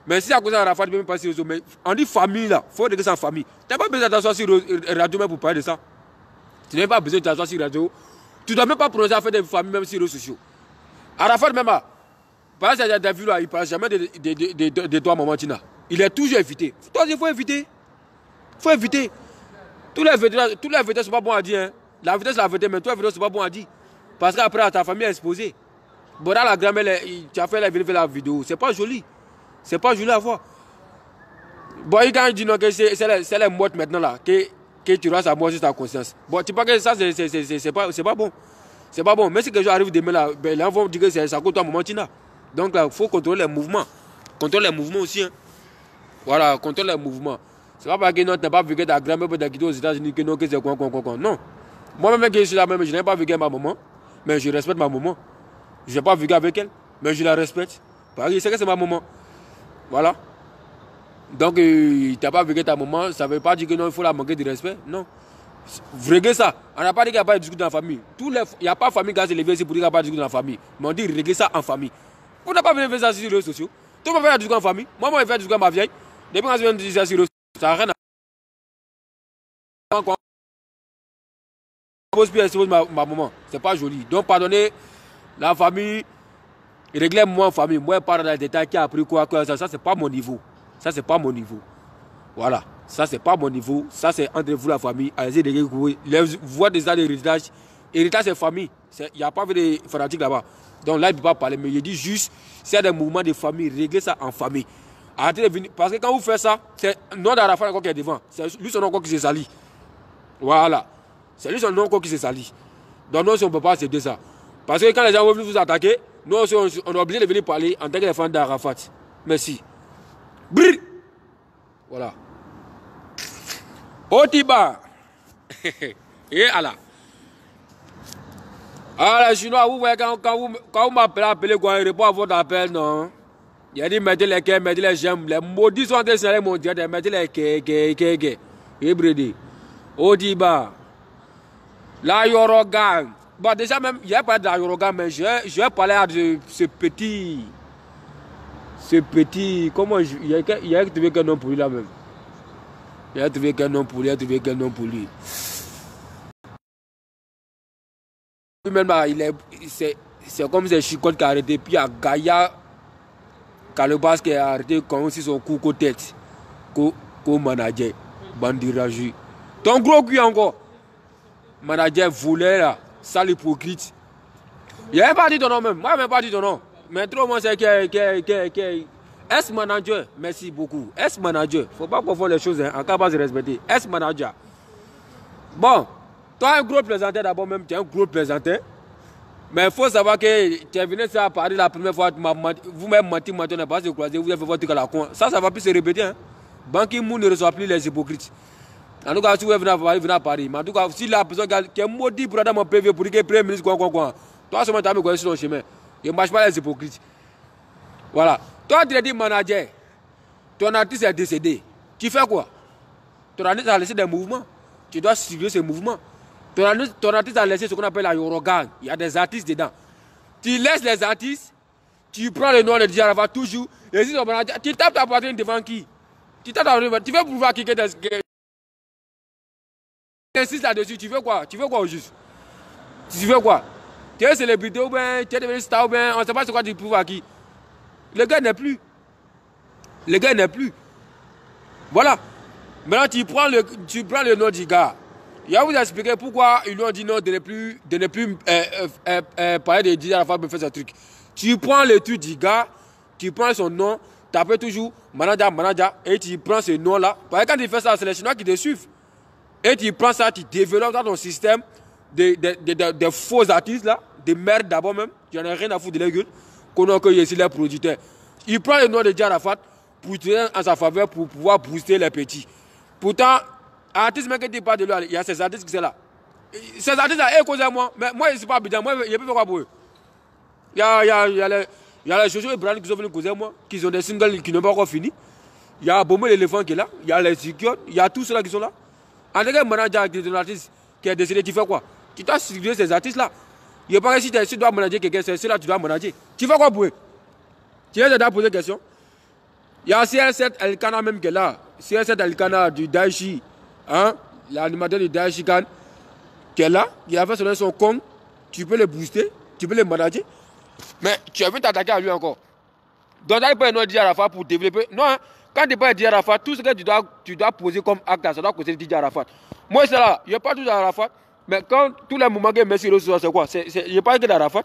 Mais si à cause d'Arafat, tu peux même pas sur les réseaux. Mais on dit famille là, il faut régler ça en famille. Tu n'as pas besoin d'asseoir sur radio même pour parler de ça. Tu n'as pas besoin de t'asseoir sur radio. Tu ne dois même pas prononcer à faire des familles même sur les réseaux sociaux. Arafat même là, par exemple, des vues là, il ne parle jamais de toi, maman Tina. Il est toujours invité. Toi, il faut inviter. Il faut inviter. Tous les invités ne sont pas bons à dire. Hein. La vitesse, c'est la vérité, mais toi, les ne sont pas bons à dire. Parce qu'après, ta famille est exposée. Bon, là, la grand-mère, tu as fait la vidéo. C'est pas joli. C'est pas joli à voir. Bon, quand il dit non, que c'est les mortes maintenant là, que tu auras sa mort sur ta conscience. Bon, tu penses que ça, c'est pas bon. C'est pas bon. Mais si quelque chose arrive demain là, ben, là, on va dire que c'est ça contre toi, maman Tina. Donc là, il faut contrôler les mouvements. Contrôler les mouvements aussi. Hein. Voilà, contrôler les mouvements. C'est pas parce que non, tu n'as pas vu que ta grand-mère peut quitter aux États-Unis que non, que c'est quoi. Non. Moi-même, je suis là même, je n'ai pas vécu ma maman, mais je respecte ma maman. Je n'ai pas vécu avec elle, mais je la respecte. Parce que je sais que c'est ma maman. Voilà. Donc, tu n'as pas vécu ta maman, ça ne veut pas dire que non, il faut la manquer de respect. Non. Régler ça. On n'a pas dit qu'il n'y a pas de discours dans la famille. Il n'y a pas de famille qui a se lever ici pour dire qu'il n'y a pas de discours dans la famille. Mais on dit régler ça en famille. Vous n'avez pas besoin de faire ça sur les réseaux sociaux. Tu peux faire un discours en famille. Moi, je vais faire un discours à ma vieille. Depuis quand je viens de dire ça sur les réseaux sociaux, ça n'a rien à voir. Je expose ma maman. C'est pas joli. Donc, pardonnez la famille. Réglez-moi en famille. Moi, je parle dans les détails qui a appris quoi. Ça, c'est pas mon niveau. Ça, c'est pas mon niveau. Voilà. Ça, c'est pas mon niveau. Ça, c'est entre vous, la famille. Allez-y, les voix des ans d'héritage. Héritage, c'est famille. Il n'y a pas de fanatique là-bas. Donc là, il ne peut pas parler. Mais il dit juste, s'il y a des mouvements de famille, réglez ça en famille. Arrêtez de venir. Parce que quand vous faites ça, c'est non d'Arafat encore qui est devant. C'est lui son nom encore qui s'est sali. Voilà. C'est lui son nom encore qui s'est sali. Donc nous, on ne peut pas céder ça. Parce que quand les gens vont venir vous attaquer, nous, on est obligé de venir parler en tant que les fans d'Arafat. Merci. Brrr. Voilà. Otiba. Et Allah. Ah, les Chinois, vous voyez, quand vous m'appelez, quoi, il répond à votre appel, non? Il a dit, mettez les quais, mettez les j'aime. Les maudits sont en train de s'aller mondial, mettez les quais. Et bredi. Otiba. La Yorogan. Bon, déjà, même, il n'y a pas de la Yorogan, mais je vais parler de ce petit. Comment il a trouvé quel nom pour lui là même? Il a trouvé quel nom pour lui. Lui-même là, c'est comme c'est Chicotte qui a arrêté, puis il y a Gaïa Calebas qui a arrêté quand aussi son coup de tête. Comme manager, bandiraju. Ton gros cul encore. Manager volé là, sale hypocrite. Il n'avait pas dit ton nom même, moi je n'ai pas dit ton nom. Mais trop moi c'est que S-manager, merci beaucoup. S-manager, il ne faut pas confondre les choses, hein, en cas de respecter. S-manager. Bon, toi un gros plaisanteur d'abord même, tu es un gros plaisanteur. Mais il faut savoir que tu es venu à Paris la première fois, vous-même menti, on n'a pas se croiser, vous avez fait votre truc à la con. Ça va plus se répéter. Hein. Ban Ki-moon ne reçoit plus les hypocrites. En tout cas, si vous venez à Paris, mais en tout cas, si la personne qui est maudite pour aller mon PV pour dire que le Premier ministre, quoi. Toi, seulement, tu as mis sur ton chemin. Il ne marche pas les hypocrites. Voilà. Toi, tu as dit manager. Ton artiste est décédé. Tu fais quoi? Ton artiste a laissé des mouvements. Tu dois suivre ces mouvements. Ton artiste a laissé ce qu'on appelle la Yorogan. Il y a des artistes dedans. Tu laisses les artistes, tu prends le nom de Djarava toujours, et si ton manager, tu tapes ta poitrine devant qui? Tu tapes ta poitrine, tu veux pouvoir kicker des. Tu insistes là-dessus, tu veux quoi? Tu veux quoi au juste? Tu veux quoi? Tu es célébrité ou bien, tu es devenu star ou bien, on ne sait pas ce quoi tu prouves à qui. Le gars n'est plus. Le gars n'est plus. Voilà. Maintenant, tu prends le nom du gars. Il va vous expliquer pourquoi ils lui ont dit non de ne plus parler de Didier Arafat pour faire ce truc. Tu prends le truc du gars, tu prends son nom, tu appelles toujours manager, et tu prends ce nom-là. Parce que quand tu fais ça, c'est les Chinois qui te suivent. Et tu prends ça, tu développes dans ton système des faux artistes là, des merdes d'abord même, tu n'en as rien à foutre de leur gueule, qu'on a accueilli ici les producteurs. Il prend le nom de Didier Arafat pour tenir en sa faveur pour pouvoir booster les petits. Pourtant, artistes même que tu parles de lui, il y a ces artistes qui sont là. Ces artistes là, ils causent moi. Mais moi, je ne suis pas bien. Moi, je ne peux pas faire quoi pour eux. Il y a les Jojo et Brand qui sont venus causer moi, qui ont des singles qui n'ont pas encore fini. Il y a Bomo l'éléphant qui est là. Il y a les Zikiot. Il y a tous ceux-là qui sont là. En tant que manager d'un artiste qui est décédé, tu fais quoi? Tu dois suivre ces artistes-là. Il n'y a pas que si tu dois manager quelqu'un, c'est ceux-là que tu dois manager. Tu fais quoi pour eux? Tu as déjà posé question? Il y a CR7 Elkana même qui est là. CR7 Elkana du Daichi, hein? L'animateur du Daichi Kan, qui est là. Il a fait son compte. Tu peux le booster, tu peux le manager. Mais tu as vu t'attaquer à lui encore. Donc, il n'y a pas un DJ Arafat pour développer. Non, hein? Quand tu n'es pas un DJ Arafat, tout ce que tu dois poser comme acte, ça doit causer DJ DJ. Moi, c'est là. Il n'y a pas tout Arafat. Mais quand tous les moments que Messi reçoit, c'est quoi? Il n'y a pas que d'Arafat.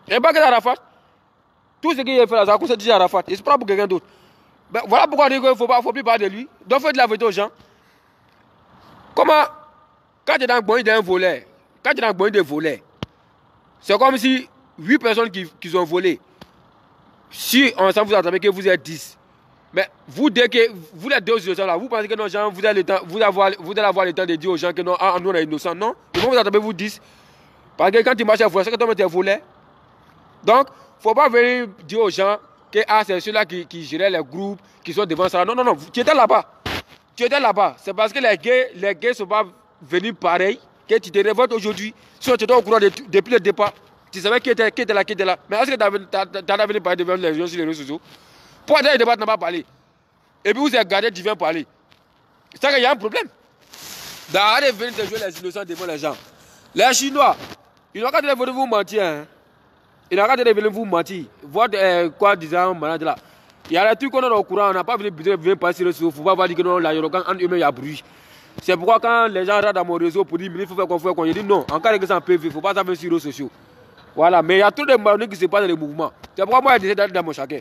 Il n'y a pas que d'Arafat. Tout ce qu'il a fait là, ça cause DJ Arafat. Et c'est pas pour quelqu'un d'autre. Ben, voilà pourquoi on dit qu'il ne faut plus parler de lui. Donc, il faut de la vérité aux gens. Comment, quand tu es dans le bon d'un volet, quand tu es dans le bon des volets, c'est comme si 8 personnes qui ont volé. Si ensemble vous attendez que vous êtes 10. Mais vous, dès que vous les deux innocents là, vous pensez que non, gens, vous allez avoir le temps de dire aux gens que non, nous on est innocents. Non, ils vont vous attendre vous 10. Parce que quand tu marches à voler, c'est que toi tu es volé. Donc, il ne faut pas venir dire aux gens que c'est ceux-là qui géraient les groupes, qui sont devant ça. Non, non, non, tu étais là-bas. Tu étais là-bas. C'est parce que les gays ne sont pas venus pareil que tu te révoltes aujourd'hui. Si tu étais au courant depuis le départ, tu savais qui était là. Mais est-ce que tu as venu parler devant les gens sur les réseaux sociaux? Pourquoi dans le débat, tu n'as pas parlé? Et puis vous êtes gardé, tu viens parler. C'est ça qu'il y a un problème. D'arrêter de venir te jouer les innocents devant les gens. Les Chinois, ils n'ont qu'à venir vous mentir. Hein. Ils n'ont qu'à venir vous mentir. Votre quoi disant malade là. Il y a des trucs qu'on est au courant, on n'a pas venir passer sur le réseau. Il ne faut pas dire que non, la Yorogan en eux-mêmes, il y a bruit. C'est pourquoi quand les gens rentrent dans mon réseau pour dire il faut faire qu'on fait qu'on dit non, en cas de que ça en PV, il ne faut pas s'amuser sur les réseaux sociaux. Voilà, mais il y a trop de malhonnêtes qui se passent dans les mouvements. C'est pourquoi moi, je décide d'aller dans mon chacun.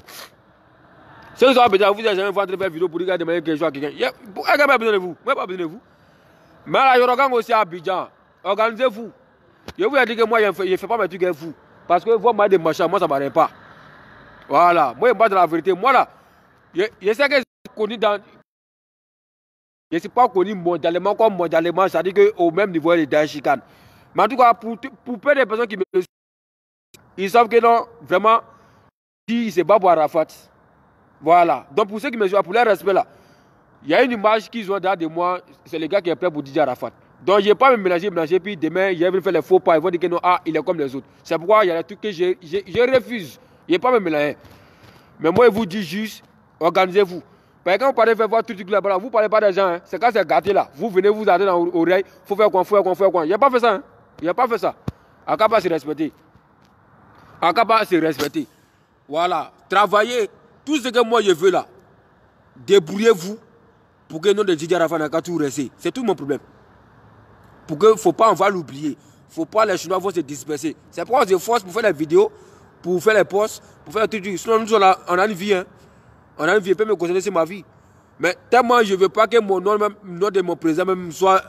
Si vous avez besoin, vous n'avez jamais fait faire une vidéo pour dire demander quelque chose à quelqu'un. Pourquoi pas besoin de vous? Moi, pas besoin de vous. Mais la Yorogan aussi à Abidjan, organisez-vous. Je vous ai dit que moi, je ne fais pas mes trucs avec vous. Parce que vous m'avez des machins, moi, ça ne m'arrête pas. Voilà, moi, je ne pas de la vérité. Moi, là, je sais que je suis connu dans. Je ne suis pas connu mondialement comme mondialement, c'est-à-dire qu'au même niveau des Daichi Kan. Mais en tout cas, pour peu de personnes qui me suivent, ils savent que non, vraiment, si c'est pas pour Arafat. Voilà. Donc pour ceux qui me suivent, pour leur respect là, il y a une image qu'ils ont derrière de moi, c'est le gars qui est prêt pour DJ Arafat. Donc je ne vais pas me mélanger, puis demain, je vais faire les faux pas, ils vont dire que non, il est comme les autres. C'est pourquoi il y a des trucs que je refuse. Je ne vais pas me mélanger. Mais moi, je vous dis juste, organisez-vous. Parce que quand vous parlez de faire votre truc là-bas, vous ne parlez pas des gens. Hein. C'est quand c'est gâté là. Vous venez vous attendre dans l'oreille, il faut faire quoi, Il n'y a pas fait ça. Hein. Il n'y a pas fait ça. En cas pas se respecter. En cas pas se respecter. Voilà. Travaillez. Tout ce que moi je veux là. Débrouillez-vous pour que le nom de DJ Arafat n'a qu'à tout rester. C'est tout mon problème. Pour que, faut pas, on va l'oublier. Il ne faut pas les Chinois vont se disperser. C'est pourquoi on se force pour faire les vidéos, pour faire les posts, pour faire tout. Sinon, nous, on a une vie. Hein. On a une vie, peut me concerner, c'est ma vie. Mais tellement je ne veux pas que mon nom, même, le nom de mon président même soit.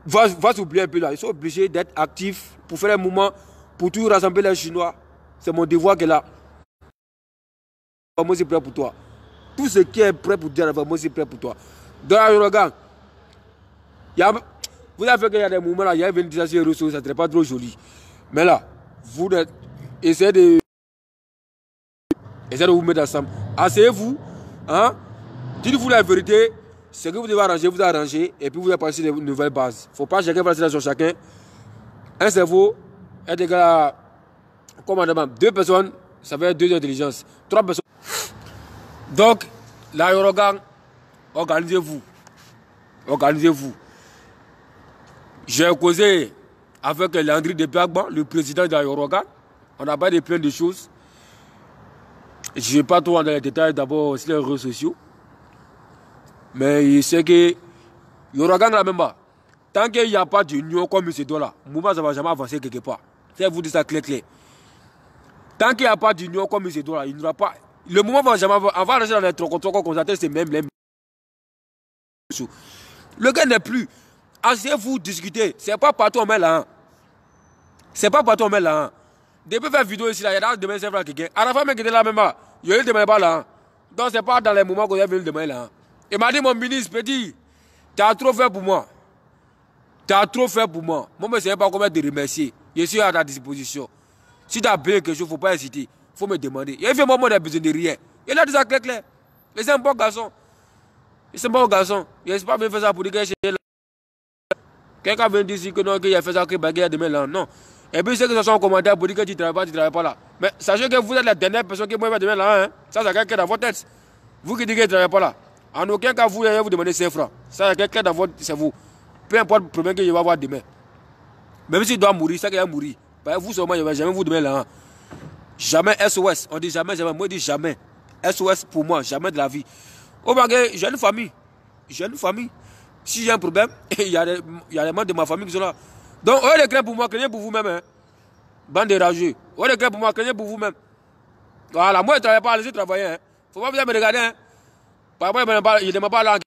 Va s'oublier un peu là. Ils sont obligés d'être actifs pour faire un mouvement, pour tout rassembler les Chinois. C'est mon devoir que là. Moi, c'est prêt pour toi. Tout ce qui est prêt pour dire, moi, c'est prêt pour toi. Dans la Yorogan, vous avez fait qu'il y a des moments là, il y a une disation ressources, ça ne serait pas trop joli. Mais là, vous essayez de vous mettre ensemble. Asseyez-vous, hein? Dites-vous la vérité, ce que vous devez arranger, vous arrangez, et puis vous allez passer de nouvelles bases. Il ne faut pas chacun faire la sur chacun. Un cerveau est égal à, commandement, 2 personnes, ça veut dire 2 intelligences. 3 personnes. Donc, la Yorogan, organisez-vous. Organisez-vous. J'ai causé avec Landry de Biagban, le président de la Yorogan. On a parlé de plein de choses. Je ne vais pas trop dans les détails d'abord sur les réseaux sociaux. Mais je sais que Yorogan là même pas. Tant qu'il n'y a pas d'union comme ce doigt là, le mouvement ne va jamais avancer quelque part. Je vous dis ça clair. Tant qu'il n'y a pas d'union comme ce doigt là, il n'y aura pas. Le mouvement va jamais avancer. On va rester dans les trocons qu'on attend, c'est même les. Le gars n'est plus. Asseyez-vous, discutez. C'est pas partout on met là. C'est pas partout on met là. Depuis faire vidéo ici, là, il y a demain c'est vrai quelqu'un. À la fin, mec, il était là même. Il ne demande pas là. Donc, c'est pas dans les moments qu'on est venu demander là. Il m'a dit, mon ministre, petit, tu as trop fait pour moi. Tu as trop fait pour moi. Moi, je ne sais pas comment te remercier. Je suis à ta disposition. Si tu as besoin de quelque chose, il ne faut pas hésiter. Il faut me demander. Il fait moi, moi, j'ai besoin de rien. Il a dit ça clair. Mais c'est un bon garçon. C'est bon garçon. Il n'est pas venu faire ça pour dire que c'est là. Quelqu'un vient dire que non, qu'il a fait ça, qu'il a demain là. Non. Et puis c'est que ce soit en commentaire pour dire que tu ne travailles pas là. Mais sachez que vous êtes la dernière personne qui peut demain là. Hein. Ça, c'est quelqu'un dans votre tête. Vous qui dites que tu ne travaillez pas là. En aucun cas, vous demandez 5 francs. Ça, c'est quelqu'un dans votre cerveau. Peu importe le problème que je vais avoir demain. Même s'il doit mourir, ça qu'il va mourir. Vous seulement, je ne vais jamais vous demander là. Hein. Jamais SOS. On dit jamais, jamais. Moi, je dis jamais. SOS pour moi, jamais de la vie. Oh, j'ai une famille. J'ai une famille. Si j'ai un problème, il y a des membres de ma famille qui sont là. Donc, au lieu de craindre pour moi, craignez pour vous-même. Hein. Bande de rageux. Au lieu de craindre pour moi, craignez pour vous-même. Voilà, moi, je ne travaille pas, allez-y travailler. Il ne faut pas me regarder. Hein. Par rapport, il ne demande pas là.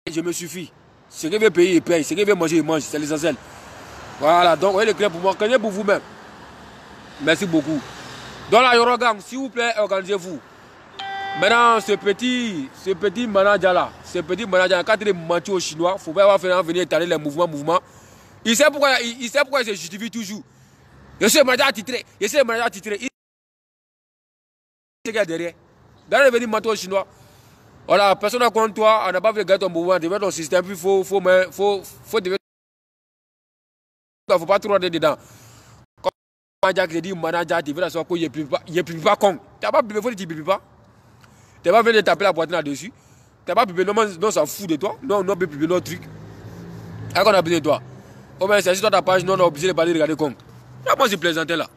Je me suffis. Ce qu'il veut payer, il paye. Ce qu'il veut manger, il mange. C'est l'essentiel. Voilà, donc, au lieu de craindre pour moi, craignez pour vous-même. Merci beaucoup. Donc, là, Yorogang, s'il vous plaît, organisez-vous. Maintenant, ce petit manager là, quand il est menti aux Chinois, il ne faut pas venir étaler les mouvements. Il sait pourquoi il se justifie toujours. Je suis le manager attitré. Il sait ce qu'il y a derrière. Dans le venir mentir aux Chinois, voilà, personne n'a contre toi, on n'a pas fait gagner ton mouvement, tu veux ton système, puis il faut pas trop rentrer dedans. Quand manager dit manager, tu veux la sorte qu'il ne plie pas con. Tu n'as pas plié, il faut que tu ne plies pas. Tu n'es pas venu taper la poitrine là-dessus. Tu n'as pas publié, non, on s'en fout de toi. Non, on peut publier notre truc. Alors qu'on a besoin de toi. Oh, mais c'est sur ta page, non, on a obligé de parler de regarder Kong. Moi, je plaisantais là.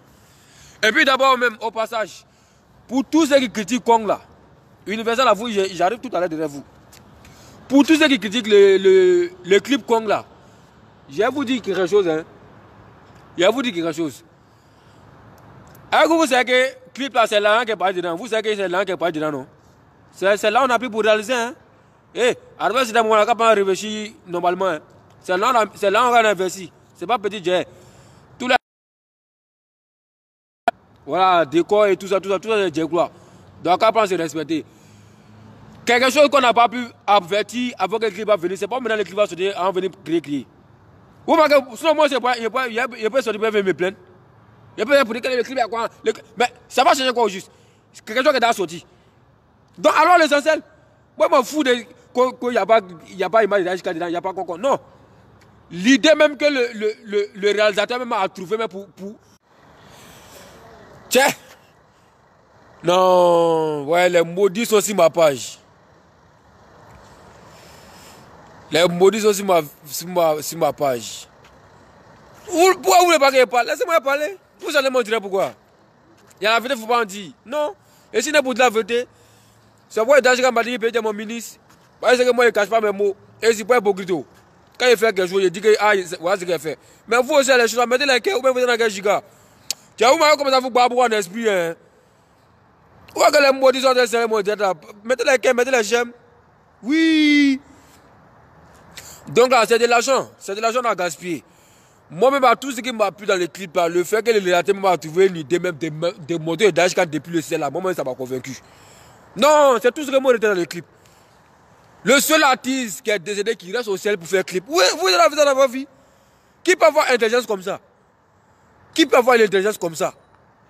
Et puis d'abord, même, au passage, pour tous ceux qui critiquent Kong là, Universal, à vous, j'arrive tout à l'heure derrière vous. Pour tous ceux qui critiquent le clip Kong là, je vais vous dire quelque chose. Hein. Je vais vous dire quelque chose. Alors que vous savez que le clip là, c'est là qui est pas dedans. Vous savez que c'est là qui est pas dedans, non? C'est là qu'on a pris pour réaliser. Hein. Et après, c'est dans mon cas, pas réfléchir normalement. Hein. C'est là qu'on a investi. C'est pas petit jet. Tout là. Voilà, décor et tout ça, c'est jet quoi. Donc, après, c'est respecté. Quelque chose qu'on n'a pas pu avertir avant que le clip va venir, c'est pas maintenant le clip va sortir avant de venir crier. Vous voyez, sinon, moi, il n'y a pas sorti pour me plaindre. Il n'y a pas pour dire que le clip est quoi. Mais ça va changer quoi au juste? Quelque chose qui est sorti. Donc, alors, l'essentiel, moi, je m'en fous qu'il n'y a pas image de dedans, il n'y a pas quoi. Non. L'idée même que le réalisateur même a trouvé même pour... Tiens. Non. Ouais, les maudits sont sur ma page. Les maudits sont sur ma page. Pourquoi vous ne voulez pas qu'il parle? Laissez-moi parler. Vous allez me dire pourquoi. Il y a la vérité, il ne faut pas en dire. Non. Et si n'est pas de la vérité, c'est pourquoi Dajika m'a dit qu'il paye mon ministre. Parce que moi, je ne cache pas mes mots. Et c'est pas hypocrite. Quand il fait quelque chose, il dit que voilà ce qu'il fait. Mais vous aussi, les choses, mettez les cœurs ou même vous êtes dans quel giga. Tu as vu comment ça vous bat pour un esprit. Hein? Ou que les mots disent des cérémonies. Mettez les cœurs, mettez les j'aime. Oui. Donc là, c'est de l'argent. C'est de l'argent à gaspiller. Moi-même, tout ce qui m'a plu dans les clips, le fait que le réalisateur m'a trouvé une idée même de monter Dajika depuis le ciel là, moi-même, ça m'a convaincu. Non, c'est tout ce que moi j'étais dans les clips. Le seul artiste qui est décédé, qui reste au ciel pour faire clip. Oui, vous êtes dans votre vie. Qui peut avoir intelligence comme ça? Qui peut avoir l'intelligence comme ça?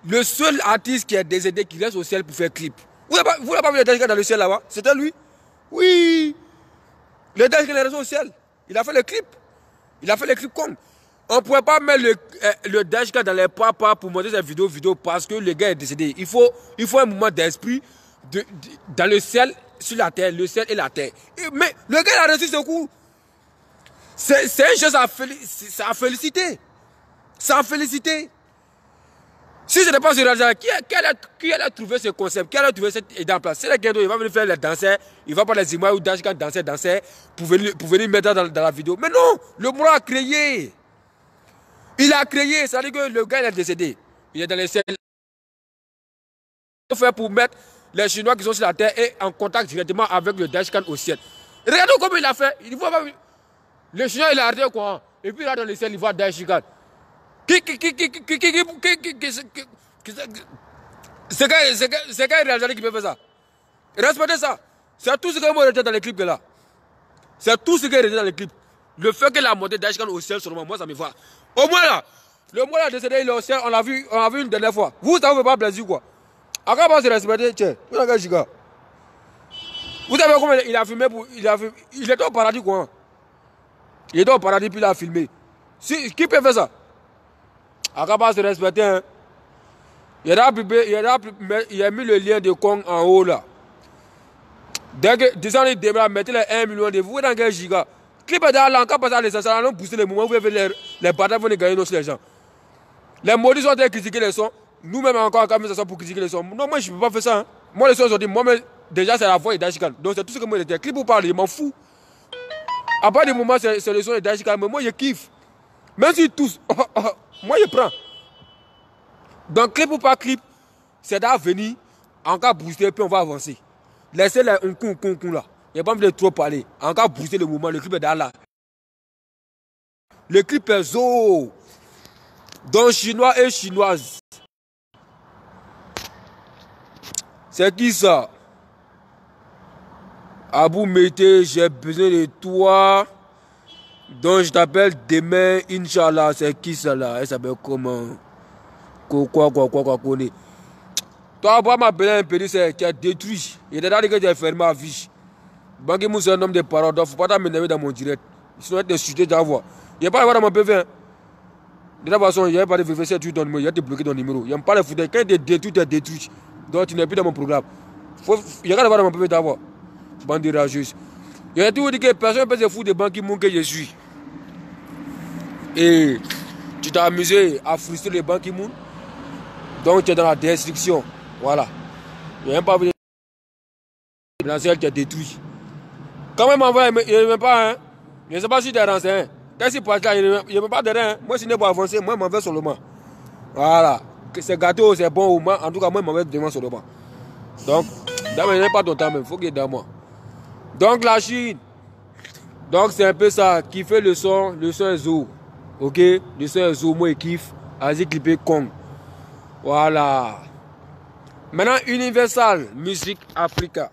Le seul artiste qui est décédé, qui reste au ciel pour faire clip. Vous n'avez pas vu le Dajika dans le ciel là-bas? C'était lui? Oui. Le Dajika est resté au ciel. Il a fait le clip. Il a fait le clip comme. On ne pourrait pas mettre le Dajika dans les papas pour montrer cette vidéo parce que le gars est décédé. Il faut un moment d'esprit dans le ciel, sur la terre, le ciel et la terre. Mais le gars a reçu ce coup. C'est une chose à féliciter. C'est à féliciter. Si je ne pas ce réalisateur, qui a trouvé ce concept, qui a trouvé cette idée en place? C'est le gars, il va venir faire les danseurs, il va prendre les images où Dajika dansait pour venir mettre dans la vidéo. Mais non, le moulin a créé. Il a créé, ça veut dire que le gars il est décédé. Il est dans les ciels. Il faut faire pour mettre les Chinois qui sont sur la terre et en contact directement avec le Dajika au ciel. Regardez comment il a fait. Le Chinois il a arrêté quoi. Et puis là dans le ciel il voit Dajika. C'est quel réalisateur qui peut faire ça? Respectez ça. C'est tout ce que moi j'ai dans les clips là. C'est tout ce que j'ai dans les clips. Le fait que la montée Dajika au ciel, sur moi ça me va. Au moins là, le mois là décédé, il est au ciel, on l'a vu une dernière fois. Vous, ça vous fait pas plaisir quoi. Encore pas se respecter, tiens, vous n'avez pas giga. Vous savez comment il a filmé pour. Il était au paradis quoi. Il était au paradis puis il a filmé. Qui peut faire ça? À capable de se respecter. Hein? Il a mis le lien de Kong en haut là. Dès que descendez les démarres, mettez les 1 million de vous dans quel giga. Clip est dans l'encas, passez à l'essentiel, allons pousser les moments, vous avez les batailles, vous ne gagnez aussi les gens. Les maudits sont en critiquer les sons. Nous-mêmes encore, quand ça pour critiquer les sons. Non, moi je ne peux pas faire ça. Hein. Moi, les sons, ils dit, moi-même, déjà, c'est la voix et Dajikan. Donc, c'est tout ce que moi, j'étais. Clip pour parler, je m'en fous. À part des moments, c'est le son et Dajikan. Mais moi, je kiffe. Même si tous, moi, je prends. Donc, clip ou pas clip, c'est d'à venir, encore booster, puis on va avancer. Laissez les un coup là. Il n'y a pas envie de trop parler. Encore booster le mouvement, le clip est là. Le clip est zo. Donc, chinois et chinoise. C'est qui ça? Abou Mété, j'ai besoin de toi. Donc, je t'appelle demain, Inch'Allah. C'est qui ça là? Elle s'appelle comment? Quoi, connaît. Toi, moi, m'appeler un peu, c'est qui a détruit. Il était dans les gars qui a fermé à vie. Banque Mou, c'est un homme de parole. Donc, faut pas m'énerver dans mon direct. Sinon, il y a des sujets d'avoir. Il n'y a pas de voir dans mon PV. De toute façon, il n'y a pas de VVC, tu donnes, il y a de bloquer ton numéro. Il n'y a pas de foutre. Quand il est détruit, tu es détruit. Donc, tu n'es plus dans mon programme. Il y a qu'à voir dans mon PV d'avoir. Bande de rageuses. Il y a toujours dit que personne ne peut se foutre de Banque Mou que je suis. Et tu t'es amusé à frustrer les Banque Mou. Donc, tu es dans la destruction. Voilà. Il n'y a même pas vu de l'ancien qui est détruit. Quand même, il ne veut pas, hein. Je ne sais pas si tu es renseigné. Qu'est-ce qui passe là? Il ne veut pas de rien. Moi, si je n'ai pas avancé, moi, je m'en vais seulement. Voilà. Que c'est gâteau, c'est bon ou moi. En tout cas, moi, je m'en vais devant seulement. Donc, il n'y a pas ton temps, mais il faut qu'il y ait dans moi. Donc, la Chine. Donc, c'est un peu ça. Qui fait le son est Zo. Ok? Le son est Zo. Moi, je kiffe. Vas-y, clipper Kong. Voilà. Maintenant, Universal Music Africa.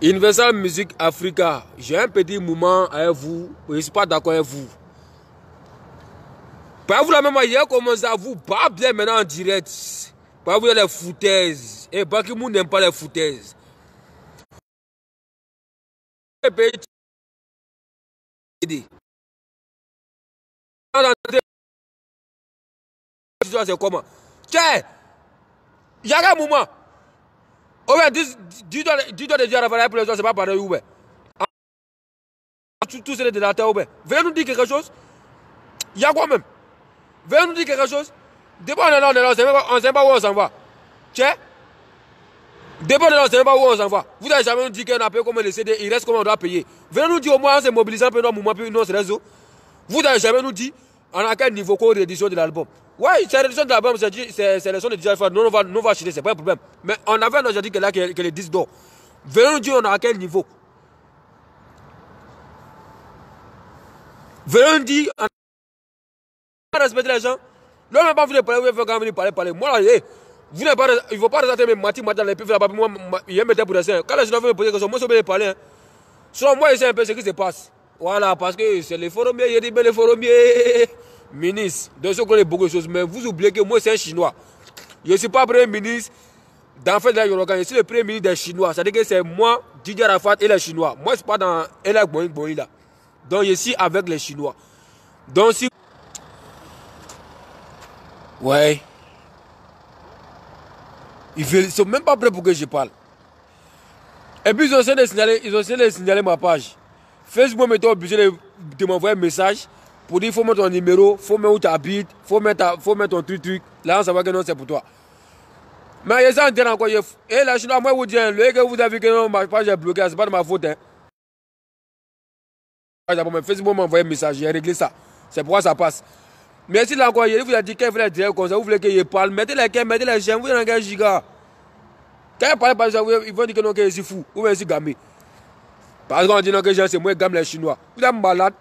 Universal Music Africa. J'ai un petit moment avec vous. Je ne suis pas d'accord avec vous. Par vous, la même hier, commence à vous pas bien maintenant en direct. Par vous, les foutaises. Et pas que vous n'aime pas les foutaises. C'est comment? Tiens, il y a un moment. Oh, dis-toi de dire à la pour les gens, c'est pas pareil. Tous ces délateurs, venez nous dire quelque chose. Il y a quoi même? Venez nous dire quelque chose. D'abord, on est là, on ne sait pas où on s'en va. Tiens, d'abord, on ne sait pas où on s'en va. Vous n'avez jamais nous dit qu'on a payé comme les CD, il reste comment on doit payer. Venez nous dire au moins, on s'est mobilisé un peu dans le mouvement, puis nous, on se réseau. Vous n'avez jamais nous dit on a quel niveau de réédition de l'album. Oui, c'est l'édition de l'album, c'est le son de DJ Alpha. Nous, on va acheter, c'est pas un problème. Mais on avait un aujourd'hui que là, que les 10 d'or. Venez nous dire on a à quel niveau. Venez nous dire on a respecté les gens. L'homme n'a pas envie de parler, vous avez quand même parler. Moi, là, vous n'avez pas, il ne faut pas ressortir mes mati dans les pifs là-bas. Moi, il y a un pour dessin. Quand les gens veulent me poser des questions, moi, je vais parler. Selon moi, je sais un peu ce qui se passe. Voilà, parce que c'est les forumiers, il y a des belles forumiers. Ministre, de ce qu'on connaît beaucoup de choses, mais vous oubliez que moi c'est un Chinois. Je ne suis pas premier ministre d'enfant de la Yorogan, je suis le premier ministre des Chinois. C'est-à-dire que c'est moi, Didier Arafat et les Chinois. Moi je ne suis pas dans Elak Boing là. Donc je suis avec les Chinois. Donc si. Ouais. Ils ne sont même pas prêts pour que je parle. Et puis ils ont essayé de signaler ma page. Facebook m'était obligé de m'envoyer un message. Pour dire, il faut mettre ton numéro, il faut mettre où tu habites, il faut mettre ton truc. Là, on savoir que non, c'est pour toi. Mais il y a ça en terrain encore. Et là, je moi, vous dis, le que vous avez que non, ma page est bloquée, c'est pas de ma faute. Hein. Facebook m'a envoyé un message, j'ai réglé ça. C'est pourquoi ça passe. Mais si là encore, il vous a dit qu'il faut les dire comme ça, vous voulez qu'il parle, mettez les cœurs, mettez les chiens, vous êtes un giga. Quand il parle par ça, ils vont dire que non, que je suis fou, ou bien je suis gamé. Parce qu'on dit non, que c'est moi qui gamme les Chinois. Vous êtes malade.